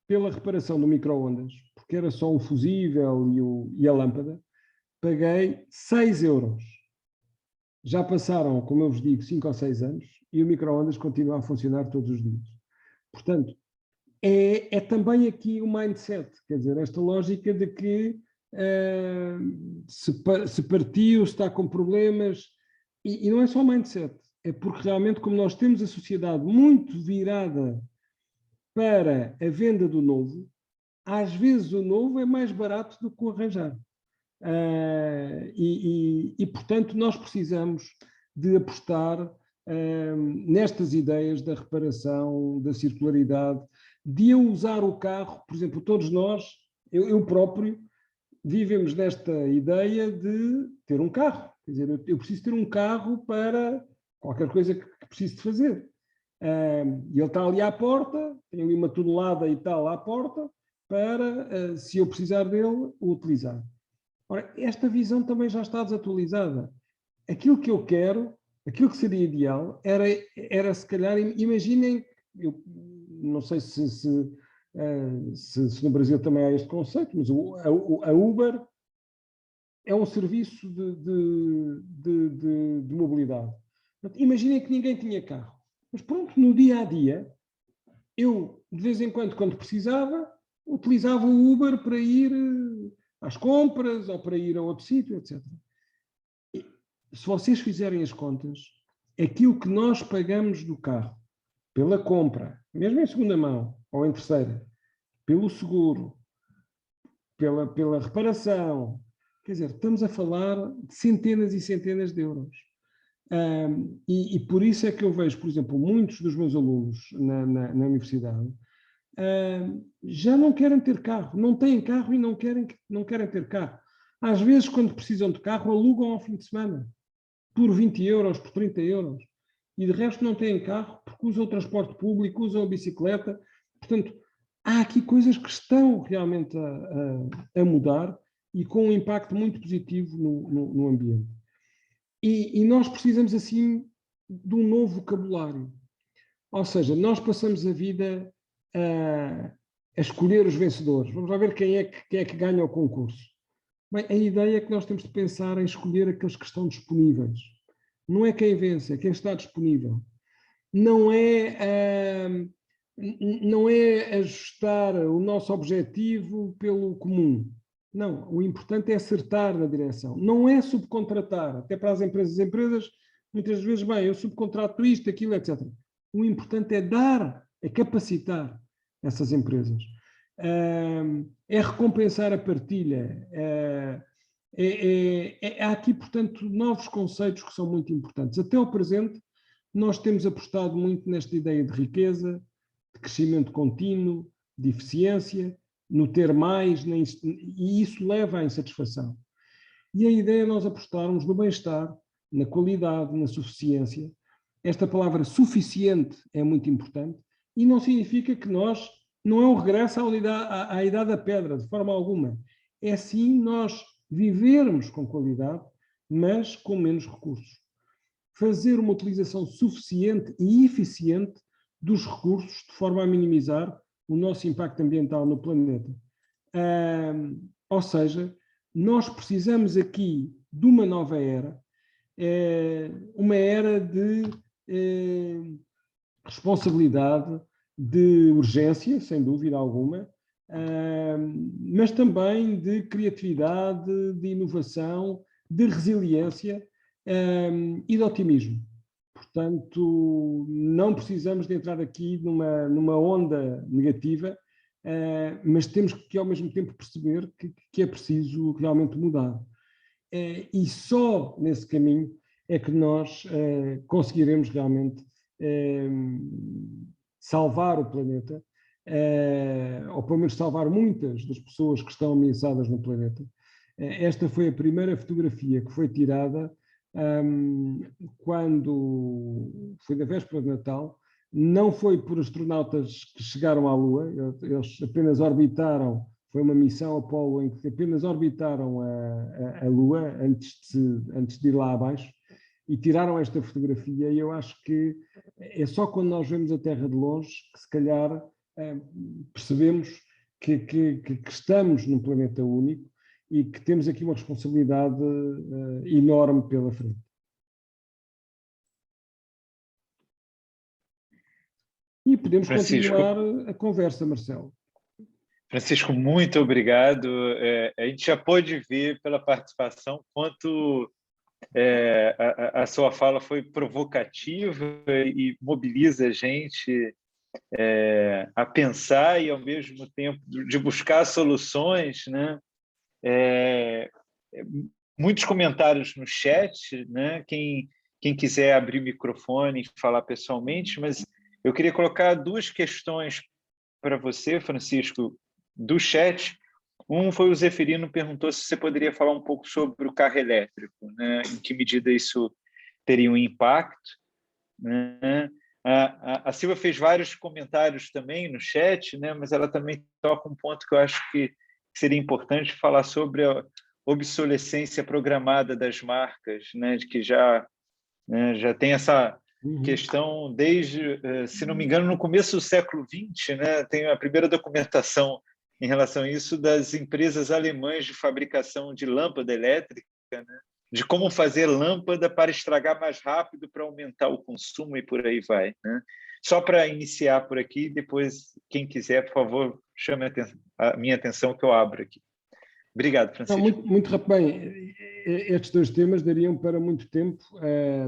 pela reparação do micro-ondas, porque era só o fusível e a lâmpada, paguei 6 euros. Já passaram, como eu vos digo, 5 ou 6 anos e o micro-ondas continua a funcionar todos os dias. Portanto, é também aqui o mindset, quer dizer, esta lógica de que se partiu, se está com problemas, e não é só mindset, é porque realmente, como nós temos a sociedade muito virada para a venda do novo, às vezes o novo é mais barato do que o arranjar. Portanto, nós precisamos de apostar nestas ideias da reparação, da circularidade, de eu usar o carro, por exemplo, todos nós, eu próprio, vivemos nesta ideia de ter um carro. Quer dizer, eu preciso ter um carro para qualquer coisa que preciso de fazer. E ele está ali à porta, tem ali uma tonelada e tal à porta, para, se eu precisar dele, o utilizar. Ora, esta visão também já está desatualizada. Aquilo que eu quero, aquilo que seria ideal, era se calhar, imaginem, eu não sei se no Brasil também há este conceito, mas a Uber é um serviço de mobilidade. Imaginem que ninguém tinha carro. Mas pronto, no dia a dia, eu, de vez em quando precisava, utilizava o Uber para ir às compras ou para ir a outro sítio, etc. E, se vocês fizerem as contas, aquilo que nós pagamos do carro, pela compra, mesmo em segunda mão ou em terceira, pelo seguro, pela reparação, quer dizer, estamos a falar de centenas e centenas de euros. E por isso é que eu vejo, por exemplo, muitos dos meus alunos na universidade já não querem ter carro, não têm carro e não querem ter carro. Às vezes, quando precisam de carro, alugam ao fim de semana, por 20 euros, por 30 euros. E de resto não têm carro, porque usam o transporte público, usam a bicicleta. Portanto, há aqui coisas que estão realmente a mudar e com um impacto muito positivo no ambiente. E nós precisamos, assim, de um novo vocabulário. Ou seja, nós passamos a vida a escolher os vencedores. Vamos lá ver quem é que ganha o concurso. Bem, a ideia é que nós temos de pensar em escolher aqueles que estão disponíveis. Não é quem vence, é quem está disponível. Não é ajustar o nosso objetivo pelo comum. Não, o importante é acertar na direção. Não é subcontratar, até para as empresas, muitas vezes, bem, eu subcontrato isto, aquilo, etc. O importante é é capacitar essas empresas. É recompensar a partilha. Há aqui, portanto, novos conceitos que são muito importantes. Até ao presente, nós temos apostado muito nesta ideia de riqueza, de crescimento contínuo, de eficiência, no ter mais, e isso leva à insatisfação. E a ideia é nós apostarmos no bem-estar, na qualidade, na suficiência. Esta palavra suficiente é muito importante e não significa que não é um regresso à idade da pedra, de forma alguma. É sim nós vivermos com qualidade, mas com menos recursos. Fazer uma utilização suficiente e eficiente dos recursos, de forma a minimizar o nosso impacto ambiental no planeta. Ou seja, nós precisamos aqui de uma nova era, uma era de responsabilidade, de urgência, sem dúvida alguma, mas também de criatividade, de inovação, de resiliência e de otimismo. Portanto, não precisamos de entrar aqui numa onda negativa, mas temos que, ao mesmo tempo, perceber que é preciso realmente mudar. E só nesse caminho é que nós conseguiremos realmente salvar o planeta, ou pelo menos salvar muitas das pessoas que estão ameaçadas no planeta. Esta foi a primeira fotografia que foi tirada quando foi na véspera de Natal. Não foi por astronautas que chegaram à Lua, eles apenas orbitaram, foi uma missão Apollo em que apenas orbitaram a Lua antes de ir lá abaixo, e tiraram esta fotografia, e eu acho que é só quando nós vemos a Terra de longe que se calhar percebemos que estamos num planeta único e que temos aqui uma responsabilidade enorme pela frente. E podemos continuar a conversa, Marcelo.
Francisco, muito obrigado. A gente já pôde ver pela participação quanto a sua fala foi provocativa e mobiliza a gente a pensar e, ao mesmo tempo, de buscar soluções, né? Muitos comentários no chat, né? Quem quiser abrir o microfone e falar pessoalmente, mas eu queria colocar duas questões para você, Francisco, do chat. Um foi o Zeferino, perguntou se você poderia falar um pouco sobre o carro elétrico, né? Em que medida isso teria um impacto, né? A Silva fez vários comentários também no chat, né? Mas ela também toca um ponto que eu acho que seria importante falar sobre a obsolescência programada das marcas, né? De que já tem essa questão desde, se não me engano, no começo do século XX, né? Tem a primeira documentação em relação a isso das empresas alemãs de fabricação de lâmpada elétrica, né? De como fazer lâmpada para estragar mais rápido, para aumentar o consumo e por aí vai, né? Só para iniciar por aqui, depois, quem quiser, por favor, chame a minha atenção que eu abro aqui. Obrigado, Francisco.
Não, muito rápido. Bem, estes dois temas dariam para muito tempo,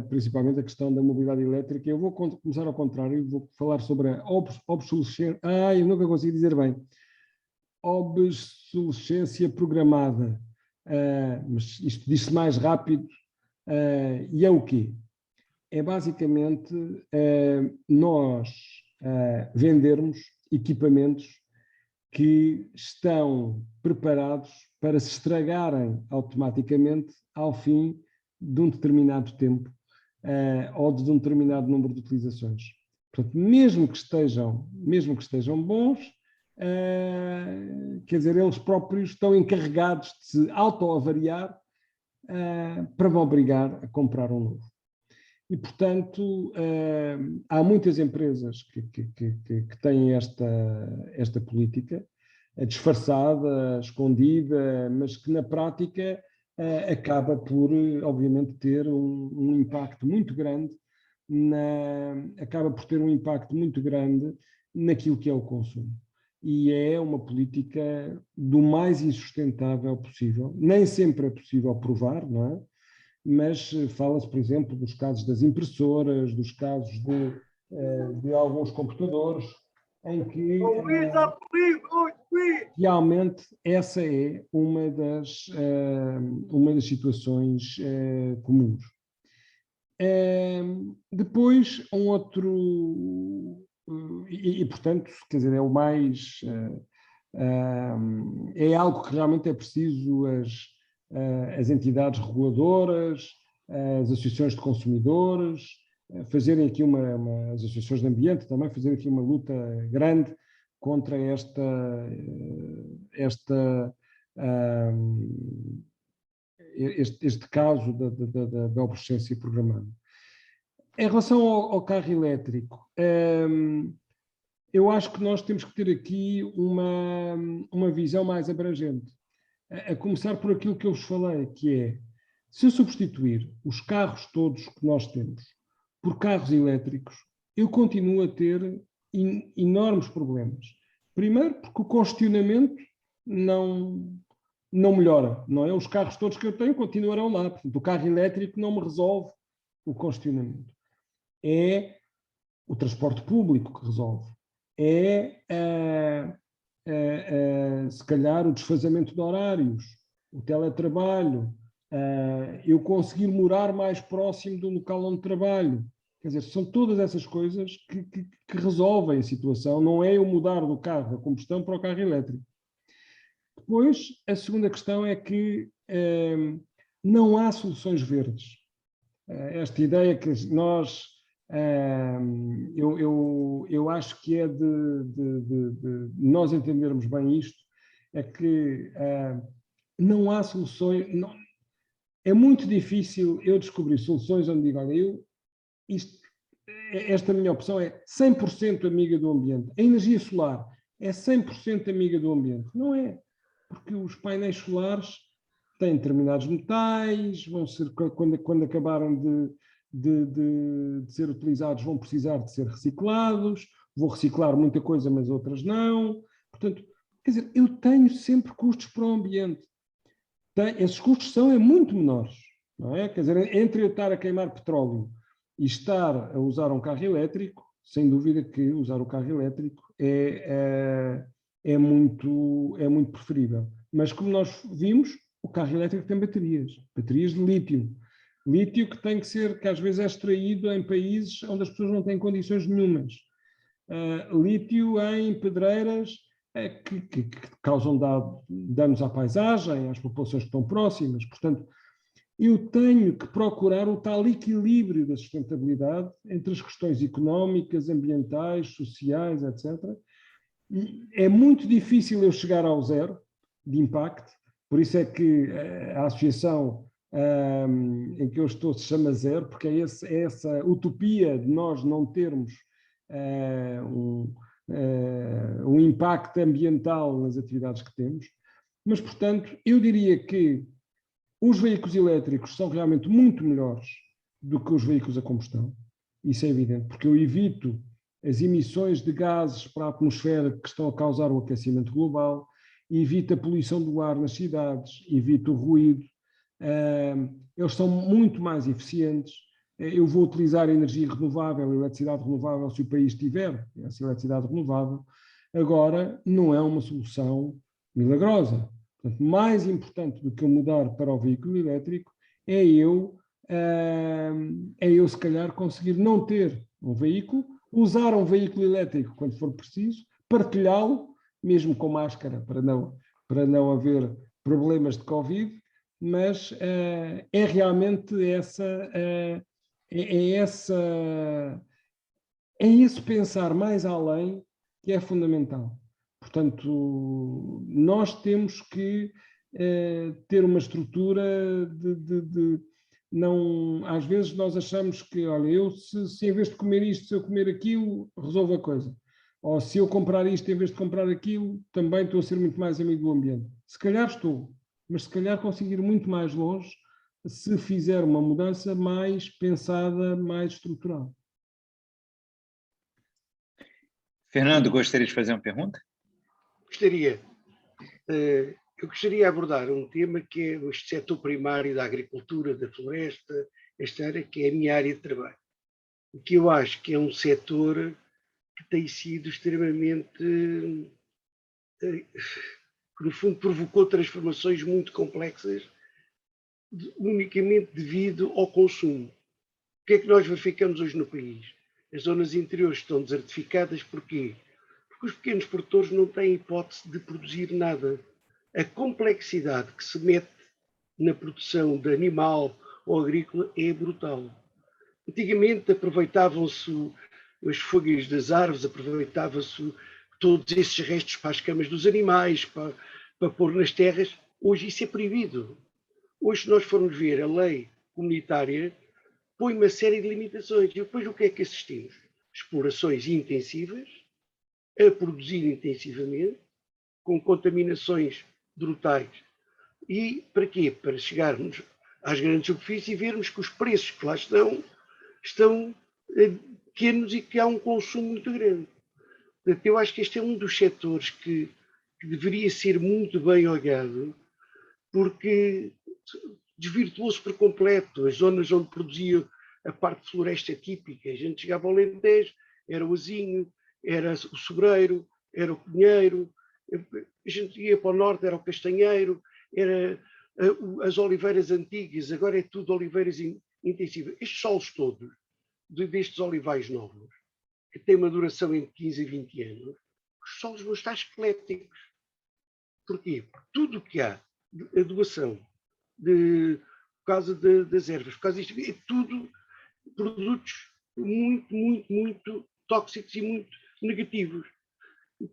principalmente a questão da mobilidade elétrica. Eu vou começar ao contrário, vou falar sobre a obsolescência. Eu nunca consigo dizer bem. Obsolescência programada. Mas isto diz-se mais rápido. E é o quê? É basicamente nós vendermos equipamentos que estão preparados para se estragarem automaticamente ao fim de um determinado tempo ou de um determinado número de utilizações. Portanto, mesmo que estejam bons, quer dizer, eles próprios estão encarregados de se autoavariar para me obrigar a comprar um novo. E, portanto, há muitas empresas que têm esta política disfarçada, escondida, mas que na prática acaba por, obviamente, ter um impacto muito grande, acaba por ter um impacto muito grande naquilo que é o consumo. E é uma política do mais insustentável possível. Nem sempre é possível provar, não é? Mas fala-se, por exemplo, dos casos das impressoras, dos casos de alguns computadores, em que realmente essa é uma das situações comuns. Depois, um outro, portanto, quer dizer, é o mais, é algo que realmente é preciso as entidades reguladoras, as associações de consumidores, fazerem aqui as associações de ambiente também, fazerem aqui uma luta grande contra este caso da obsolescência programada. Em relação ao carro elétrico, eu acho que nós temos que ter aqui uma visão mais abrangente, a começar por aquilo que eu vos falei, que é, se eu substituir os carros todos que nós temos por carros elétricos, eu continuo a ter enormes problemas. Primeiro, porque o congestionamento não melhora, não é? Os carros todos que eu tenho continuarão lá. Portanto, o carro elétrico não me resolve o congestionamento. É o transporte público que resolve. Se calhar, o desfazamento de horários, o teletrabalho, eu conseguir morar mais próximo do local onde trabalho. Quer dizer, são todas essas coisas que resolvem a situação, não é eu mudar do carro a combustão para o carro elétrico. Depois, a segunda questão é que não há soluções verdes. Esta ideia que nós, eu acho que é de nós entendermos bem isto, é que não há soluções, é muito difícil eu descobrir soluções onde digo, olha, esta minha opção é 100% amiga do ambiente. A energia solar é 100% amiga do ambiente. Não é, porque os painéis solares têm determinados metais, vão ser, quando acabarem de ser utilizados, vão precisar de ser reciclados, vou reciclar muita coisa, mas outras não. Portanto, quer dizer, eu tenho sempre custos para o ambiente. Esses custos são muito menores, não é? Quer dizer, entre eu estar a queimar petróleo e estar a usar um carro elétrico, sem dúvida que usar o carro elétrico é muito preferível. Mas como nós vimos, o carro elétrico tem baterias de lítio. Lítio que às vezes é extraído em países onde as pessoas não têm condições nenhumas. Lítio em pedreiras que causam danos à paisagem, às populações que estão próximas. Portanto, eu tenho que procurar o tal equilíbrio da sustentabilidade entre as questões económicas, ambientais, sociais, etc. É muito difícil eu chegar ao zero de impacto, por isso é que a associação em que eu estou se chama Zero, porque é essa utopia de nós não termos um impacto ambiental nas atividades que temos. Mas, portanto, eu diria que os veículos elétricos são realmente muito melhores do que os veículos a combustão. Isso é evidente, porque eu evito as emissões de gases para a atmosfera que estão a causar o aquecimento global, evito a poluição do ar nas cidades, evito o ruído. Eles são muito mais eficientes. Eu vou utilizar energia renovável, eletricidade renovável, se o país tiver essa eletricidade renovável. Agora, não é uma solução milagrosa. Portanto, mais importante do que eu mudar para o veículo elétrico é eu se calhar, conseguir não ter um veículo, usar um veículo elétrico quando for preciso, partilhá-lo, mesmo com máscara, para não haver problemas de Covid, mas é realmente esse pensar mais além que é fundamental. Portanto, nós temos que ter uma estrutura não, às vezes nós achamos que, olha, eu se em vez de comer isto, se eu comer aquilo, resolvo a coisa. Ou se eu comprar isto em vez de comprar aquilo, também estou a ser muito mais amigo do ambiente. Se calhar estou, mas se calhar consigo ir muito mais longe se fizer uma mudança mais pensada, mais estrutural.
Fernando, gostaria de fazer uma pergunta?
Gostaria. Eu gostaria de abordar um tema que é o setor primário da agricultura, da floresta, esta área que é a minha área de trabalho. O que eu acho que é um setor que tem sido extremamente, que no fundo provocou transformações muito complexas, unicamente devido ao consumo. O que é que nós verificamos hoje no país? As zonas interiores estão desertificadas, porquê? Porque os pequenos produtores não têm hipótese de produzir nada. A complexidade que se mete na produção de animal ou agrícola é brutal. Antigamente aproveitavam-se as folhas das árvores, aproveitava-se todos esses restos para as camas dos animais, para pôr nas terras. Hoje isso é proibido. Hoje, se nós formos ver a lei comunitária, põe uma série de limitações. E depois o que é que assistimos? Explorações intensivas, a produzir intensivamente, com contaminações brutais. E para quê? Para chegarmos às grandes superfícies e vermos que os preços que lá estão pequenos e que há um consumo muito grande. Portanto, eu acho que este é um dos setores que deveria ser muito bem olhado, porque desvirtuou-se por completo. As zonas onde produzia a parte de floresta típica, a gente chegava ao Alentejo, era o azinho, era o sobreiro, era o pinheiro, a gente ia para o norte, era o castanheiro, era as oliveiras antigas, agora é tudo oliveiras intensivas. Estes solos todos, destes olivais novos, que têm uma duração entre 15 e 20 anos, os solos vão estar esqueléticos. Porquê? Porque tudo o que há de adubação, por causa das ervas, por causa disto, é tudo produtos muito tóxicos e muito negativos.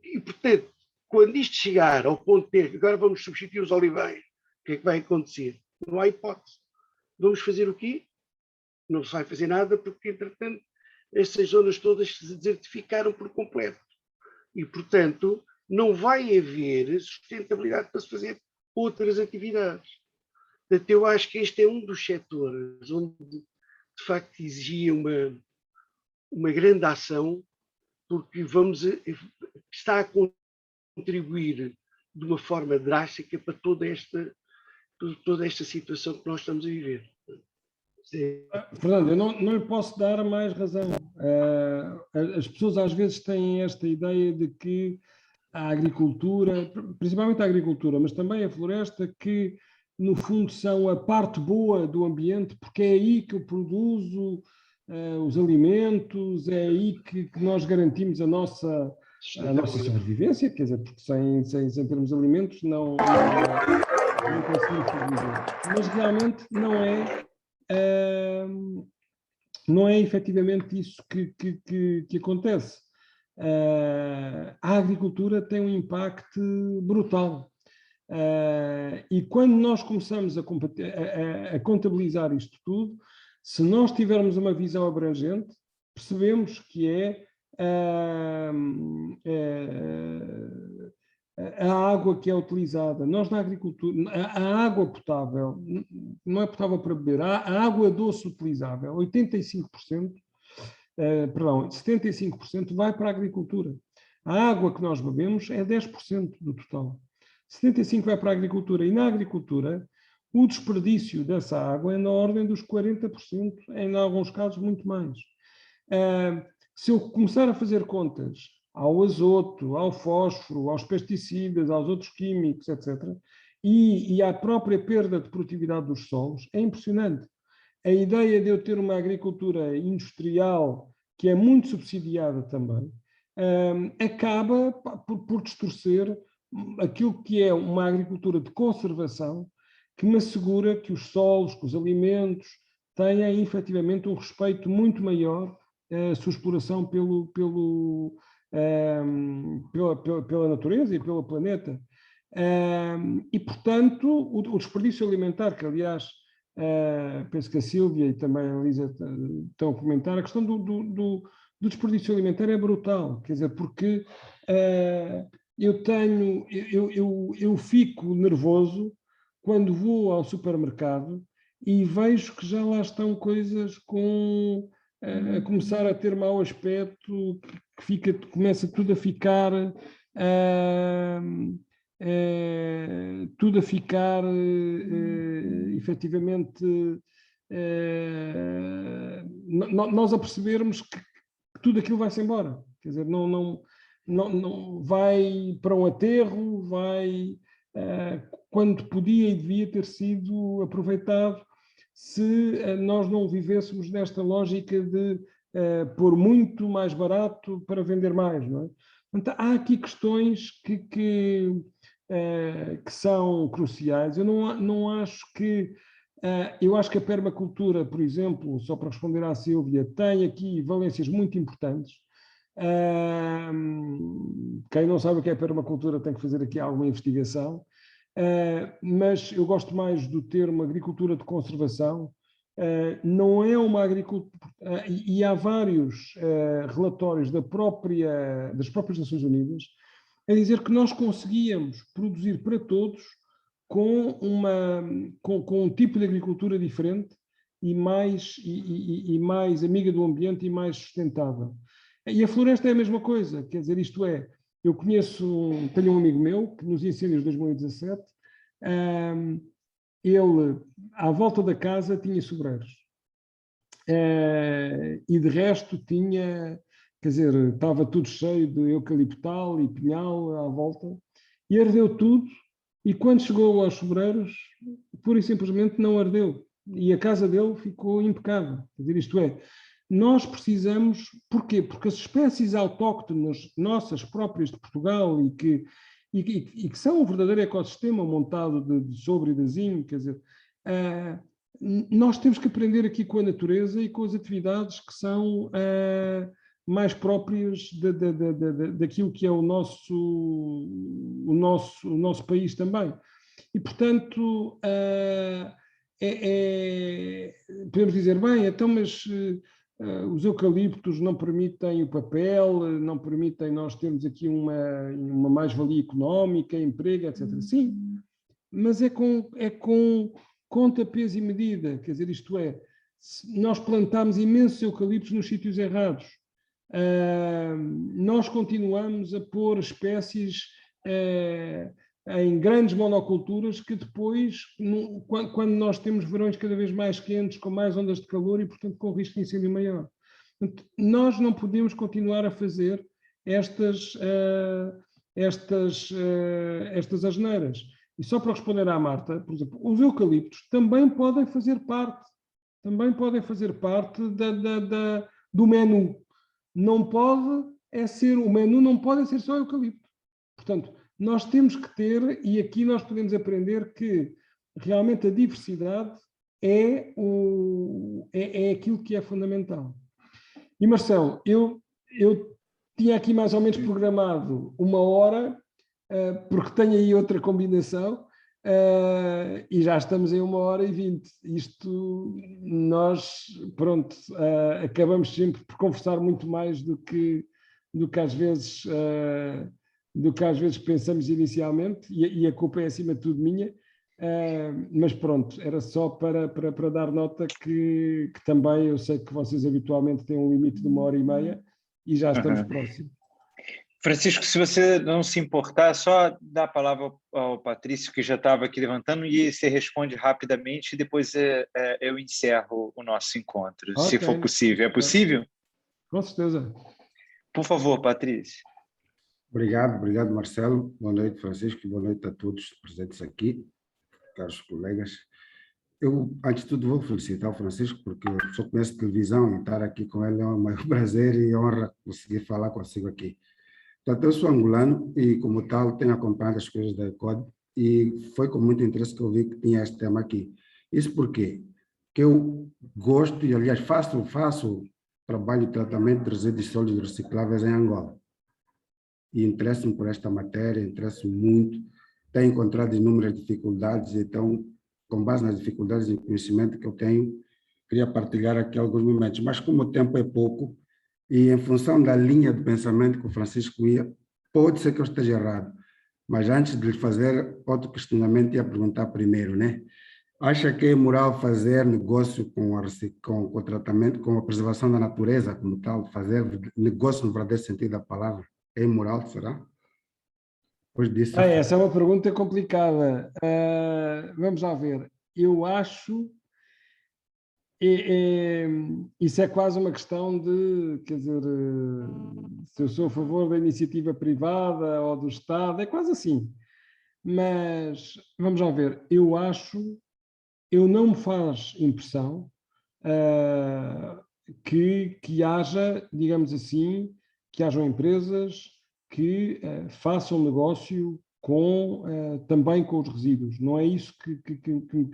E, portanto, quando isto chegar ao ponto de ter, agora vamos substituir os olivais, o que é que vai acontecer? Não há hipótese. Vamos fazer o quê? Não se vai fazer nada porque, entretanto, essas zonas todas se desertificaram por completo. E, portanto, não vai haver sustentabilidade para se fazer outras atividades. Portanto, eu acho que este é um dos setores onde, de facto, exigia uma grande ação, porque está a contribuir de uma forma drástica para toda esta situação que nós estamos a viver.
Fernando, eu não lhe posso dar mais razão. As pessoas às vezes têm esta ideia de que a agricultura, principalmente a agricultura, mas também a floresta, que no fundo são a parte boa do ambiente, porque é aí que eu produzo os alimentos, é aí que nós garantimos a nossa sobrevivência, quer dizer, porque sem termos alimentos não conseguimos sobreviver. Mas realmente não é efetivamente isso que acontece. A agricultura tem um impacto brutal. E quando nós começamos a contabilizar isto tudo, se nós tivermos uma visão abrangente, percebemos que a água que é utilizada. Nós na agricultura, a água potável, não é potável para beber, a água doce utilizável, 75% vai para a agricultura. A água que nós bebemos é 10% do total. 75% vai para a agricultura. E na agricultura, o desperdício dessa água é na ordem dos 40%, em alguns casos muito mais. Se eu começar a fazer contas ao azoto, ao fósforo, aos pesticidas, aos outros químicos, etc., e à própria perda de produtividade dos solos, é impressionante. A ideia de eu ter uma agricultura industrial que é muito subsidiada também, acaba por distorcer aquilo que é uma agricultura de conservação que me assegura que os solos, que os alimentos tenham efetivamente um respeito muito maior à sua exploração pela natureza e pelo planeta. E, portanto, o desperdício alimentar, que aliás, penso que a Sílvia e também a Elisa estão a comentar, a questão do desperdício alimentar é brutal, quer dizer, porque eu fico nervoso quando vou ao supermercado e vejo que já lá estão coisas a começar a ter mau aspecto, começa tudo a ficar efetivamente, nós a percebermos que tudo aquilo vai-se embora. Quer dizer, não vai para um aterro, vai quando podia e devia ter sido aproveitado se nós não vivêssemos nesta lógica de pôr muito mais barato para vender mais, não é? Então, há aqui questões que são cruciais. Eu não acho que... eu acho que a permacultura, por exemplo, só para responder à Sílvia, tem aqui valências muito importantes. Quem não sabe o que é permacultura tem que fazer aqui alguma investigação. Mas eu gosto mais do termo agricultura de conservação. Não é uma agricultura... e há vários relatórios das próprias Nações Unidas a dizer que nós conseguíamos produzir para todos com um tipo de agricultura diferente e mais amiga do ambiente e mais sustentável. E a floresta é a mesma coisa, quer dizer, isto é, tenho um amigo meu que nos incêndios de 2017, ele, à volta da casa, tinha sobreiros. E de resto tinha, quer dizer, estava tudo cheio de eucaliptal e pinhal à volta, e ardeu tudo, e quando chegou aos sobreiros, pura e simplesmente não ardeu. E a casa dele ficou impecável. Quer dizer, isto é, nós precisamos... Porquê? Porque as espécies autóctones nossas próprias de Portugal e que são um verdadeiro ecossistema montado de sobre e de zinco, quer dizer, nós temos que aprender aqui com a natureza e com as atividades que são mais próprias daquilo que é o nosso país também. E, portanto, podemos dizer, bem, então, mas os eucaliptos não permitem o papel, não permitem nós termos aqui uma mais-valia económica, emprego, etc. Sim, mas é com conta, peso e medida. Quer dizer, isto é, nós plantamos imensos eucaliptos nos sítios errados. Nós continuamos a pôr espécies em grandes monoculturas que depois, quando nós temos verões cada vez mais quentes, com mais ondas de calor e, portanto, com risco de incêndio maior. Portanto, nós não podemos continuar a fazer estas asneiras. E só para responder à Marta, por exemplo, os eucaliptos também podem fazer parte do menu. O menu não pode ser só eucalipto. Portanto, nós temos que ter, e aqui nós podemos aprender que realmente a diversidade é aquilo que é fundamental. E Marcelo, eu tinha aqui mais ou menos programado 1 hora, porque tenho aí outra combinação, e já estamos em 1h20. Isto, nós, pronto, acabamos sempre por conversar muito mais do que às vezes pensamos inicialmente, e a culpa é acima de tudo minha, mas pronto, era só para dar nota que também eu sei que vocês habitualmente têm um limite de 1h30 e já estamos próximos.
Francisco, se você não se importar, só dá a palavra ao Patrício, que já estava aqui levantando, e você responde rapidamente e depois eu encerro o nosso encontro, se for possível. É possível?
Com certeza.
Por favor, Patrício.
Obrigado, Marcelo. Boa noite, Francisco. Boa noite a todos presentes aqui, caros colegas. Eu, antes de tudo, vou felicitar o Francisco, porque eu só conheço televisão e estar aqui com ele é um maior prazer e honra conseguir falar consigo aqui. Portanto, eu sou angolano e, como tal, tenho acompanhado as coisas da ECODE e foi com muito interesse que eu vi que tinha este tema aqui. Isso porque eu gosto e, aliás, faço trabalho de tratamento de resíduos sólidos recicláveis em Angola. E interesso-me por esta matéria, interesso-me muito. tenho encontrado inúmeras dificuldades, então, com base nas dificuldades e conhecimento que eu tenho, queria partilhar aqui alguns momentos. Mas como o tempo é pouco, e em função da linha de pensamento que o Francisco ia, pode ser que eu esteja errado, mas antes de lhe fazer outro questionamento, ia perguntar primeiro, né? Acha que é moral fazer negócio com o tratamento, com a preservação da natureza como tal, fazer negócio no verdadeiro sentido da palavra? É imoral, será? Depois disso...
Essa é uma pergunta complicada. Vamos lá ver. Eu acho... isso é quase uma questão de, quer dizer, se eu sou a favor da iniciativa privada ou do Estado, é quase assim. Mas, vamos lá ver, eu não me faz impressão que haja, digamos assim, que hajam empresas que façam negócio também com os resíduos. Não é isso que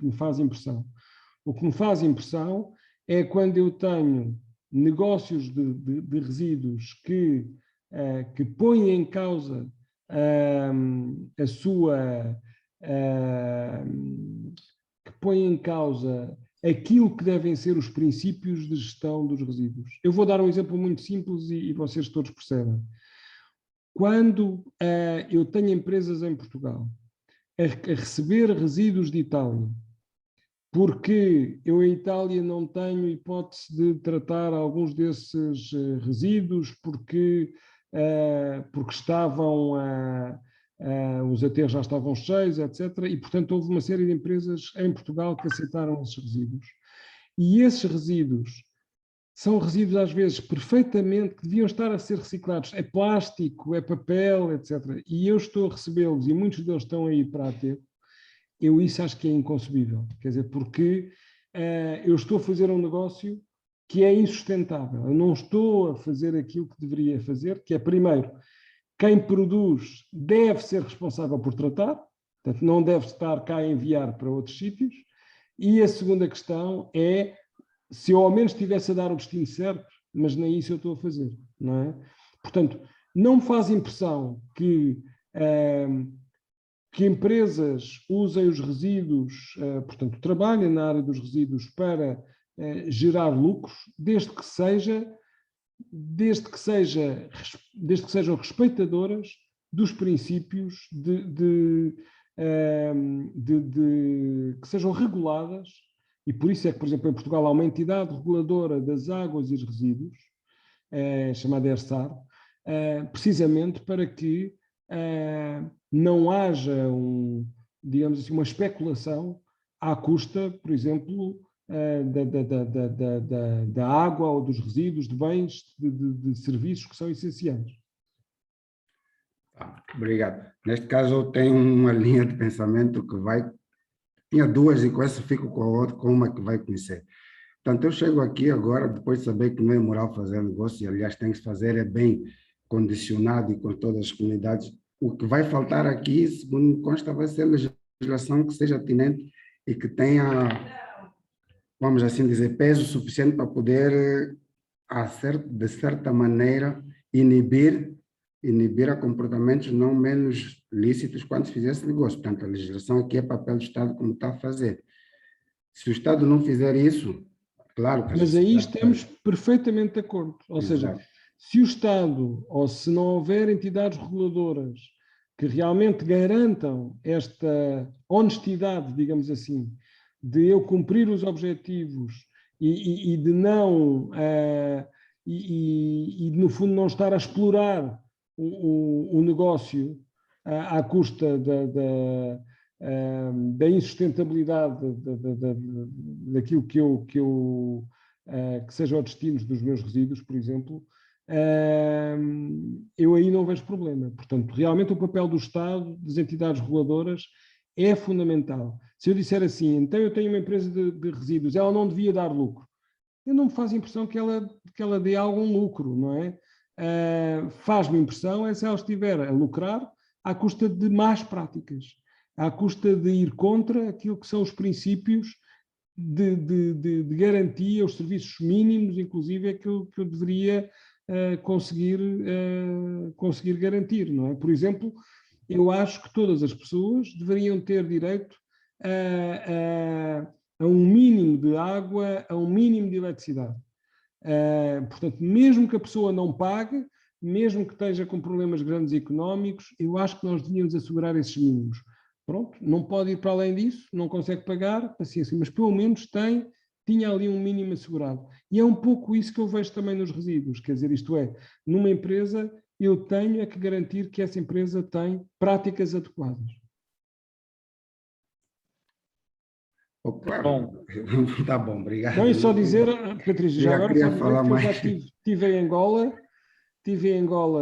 me faz impressão. O que me faz impressão é quando eu tenho negócios de resíduos que põem em causa a sua... que põem em causa aquilo que devem ser os princípios de gestão dos resíduos. Eu vou dar um exemplo muito simples e vocês todos percebem. Quando eu tenho empresas em Portugal a receber resíduos de Itália, porque eu em Itália não tenho hipótese de tratar alguns desses resíduos, porque estavam... os aterros já estavam cheios, etc. E, portanto, houve uma série de empresas em Portugal que aceitaram esses resíduos. E esses resíduos são resíduos, às vezes, perfeitamente, que deviam estar a ser reciclados. É plástico, é papel, etc. E eu estou a recebê-los, e muitos deles estão aí para aterro. Eu isso acho que é inconcebível. Quer dizer, porque eu estou a fazer um negócio que é insustentável. Eu não estou a fazer aquilo que deveria fazer, que é, primeiro, quem produz deve ser responsável por tratar, portanto, não deve estar cá a enviar para outros sítios. E a segunda questão é se eu ao menos estivesse a dar o destino certo, mas nem isso eu estou a fazer, não é? Portanto, não me faz impressão que empresas usem os resíduos, portanto, trabalhem na área dos resíduos para gerar lucros, desde que sejam respeitadoras dos princípios que sejam reguladas, e por isso é que, por exemplo, em Portugal há uma entidade reguladora das águas e os resíduos, chamada ERSAR, precisamente para que não haja, digamos assim, uma especulação à custa, por exemplo, da água ou dos resíduos, de bens, de serviços que são essenciais.
Obrigado. Neste caso, eu tenho uma linha de pensamento que vai... Tinha duas e com essa fico com a outra, com uma que vai conhecer. Portanto, eu chego aqui agora, depois de saber que não é moral fazer negócio, e aliás tem que se fazer é bem condicionado e com todas as comunidades. O que vai faltar aqui, segundo me consta, vai ser legislação que seja atinente e que tenha, vamos assim dizer, peso suficiente para poder, de certa maneira, inibir a comportamentos não menos lícitos quando se fizer esse negócio. Portanto, a legislação aqui é papel do Estado como está a fazer. Se o Estado não fizer isso, claro que...
Mas aí estamos perfeitamente de acordo. Ou seja, se o Estado, ou se não houver entidades reguladoras que realmente garantam esta honestidade, digamos assim, de eu cumprir os objetivos e de não... e no fundo não estar a explorar o negócio à custa da insustentabilidade daquilo que seja o destino dos meus resíduos, por exemplo, eu aí não vejo problema. Portanto, realmente o papel do Estado, das entidades reguladoras, é fundamental. Se eu disser assim, então eu tenho uma empresa de resíduos, ela não devia dar lucro. Eu não me faz impressão que ela dê algum lucro, não é? Faz-me impressão é se ela estiver a lucrar à custa de más práticas, à custa de ir contra aquilo que são os princípios de garantia, os serviços mínimos, inclusive, é que eu deveria conseguir garantir, não é? Por exemplo, eu acho que todas as pessoas deveriam ter direito a um mínimo de água, a um mínimo de eletricidade. Portanto, mesmo que a pessoa não pague, mesmo que esteja com problemas grandes económicos, eu acho que nós devíamos assegurar esses mínimos. Pronto, não pode ir para além disso, não consegue pagar, paciência, mas pelo menos tinha ali um mínimo assegurado. E é um pouco isso que eu vejo também nos resíduos, quer dizer, isto é, numa empresa eu tenho que garantir que essa empresa tem práticas adequadas.
Oh, claro, tá bom, obrigado.
Não, e só dizer, Patrícia, já agora só dizer que eu já estive em Angola,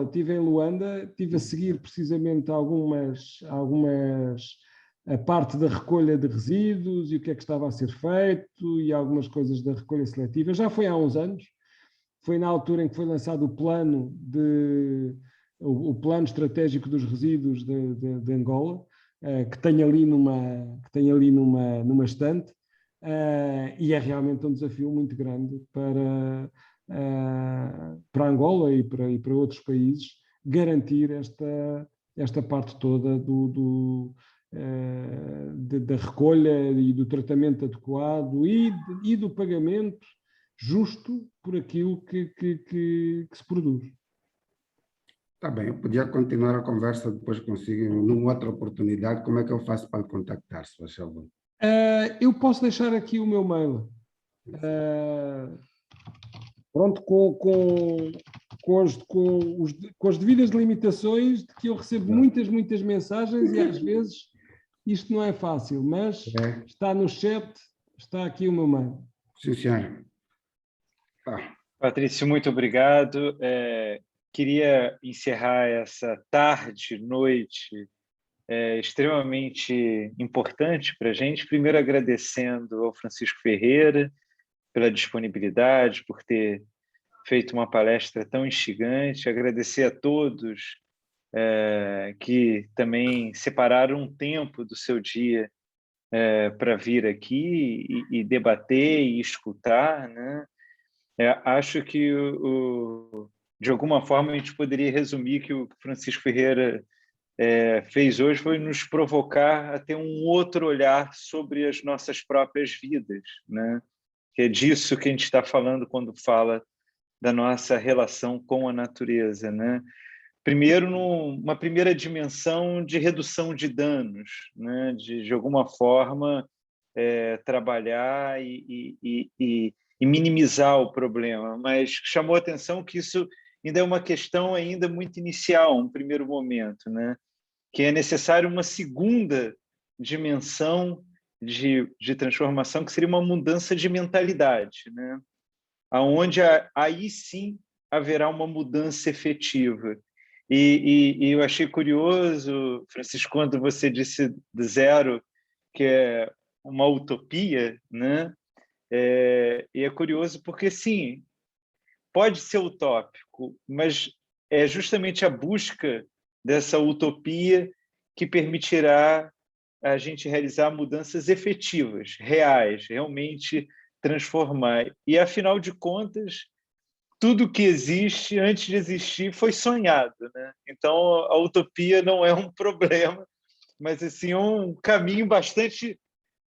estive em Luanda, estive a seguir precisamente a parte da recolha de resíduos e o que é que estava a ser feito e algumas coisas da recolha seletiva. Já foi há uns anos, foi na altura em que foi lançado o plano estratégico dos resíduos de Angola, que tem ali numa estante, e é realmente um desafio muito grande para Angola e para outros países garantir esta parte toda da recolha e do tratamento adequado e do pagamento justo por aquilo que se produz.
Tá bem, eu podia continuar a conversa depois consigo, numa outra oportunidade. Como é que eu faço para contactar, se faz favor?
Eu posso deixar aqui o meu mail. Pronto, com as devidas limitações de que eu recebo muitas mensagens e às vezes isto não é fácil, mas está no chat, está aqui o meu mail.
Sim, senhor.
Patrício, muito obrigado. Queria encerrar essa tarde, noite, extremamente importante para a gente. Primeiro, agradecendo ao Francisco Ferreira pela disponibilidade, por ter feito uma palestra tão instigante. Agradecer a todos que também separaram um tempo do seu dia para vir aqui e debater e escutar, né? Acho que de alguma forma a gente poderia resumir que o Francisco Ferreira fez hoje foi nos provocar a ter um outro olhar sobre as nossas próprias vidas, né? Que é disso que a gente está falando quando fala da nossa relação com a natureza, né? Primeiro, numa primeira dimensão de redução de danos, né? De alguma forma trabalhar e minimizar o problema, mas chamou a atenção que isso ainda é uma questão ainda muito inicial, um primeiro momento, né? Que é necessário uma segunda dimensão de transformação, que seria uma mudança de mentalidade, né? Onde aí sim haverá uma mudança efetiva. E eu achei curioso, Francisco, quando você disse de zero que é uma utopia, né? E é curioso porque, sim, pode ser utópico, mas é justamente a busca dessa utopia que permitirá a gente realizar mudanças efetivas, reais, realmente transformar. E, afinal de contas, tudo que existe, antes de existir, foi sonhado, né? Então, a utopia não é um problema, mas assim, um caminho bastante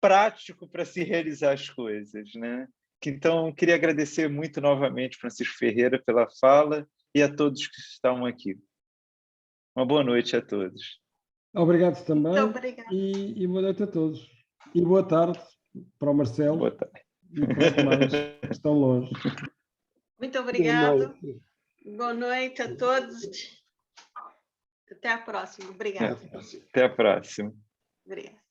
prático para se realizar as coisas, né? Então, queria agradecer muito novamente, Francisco Ferreira, pela fala e a todos que estão aqui. Uma boa noite a todos.
Obrigado também.
Muito obrigada.
E boa noite a todos. E boa tarde para o Marcelo.
Boa tarde.
E para os demais que estão longe.
Muito obrigado. Boa noite a todos. Até a próxima. Obrigada.
Até a próxima.
Obrigada.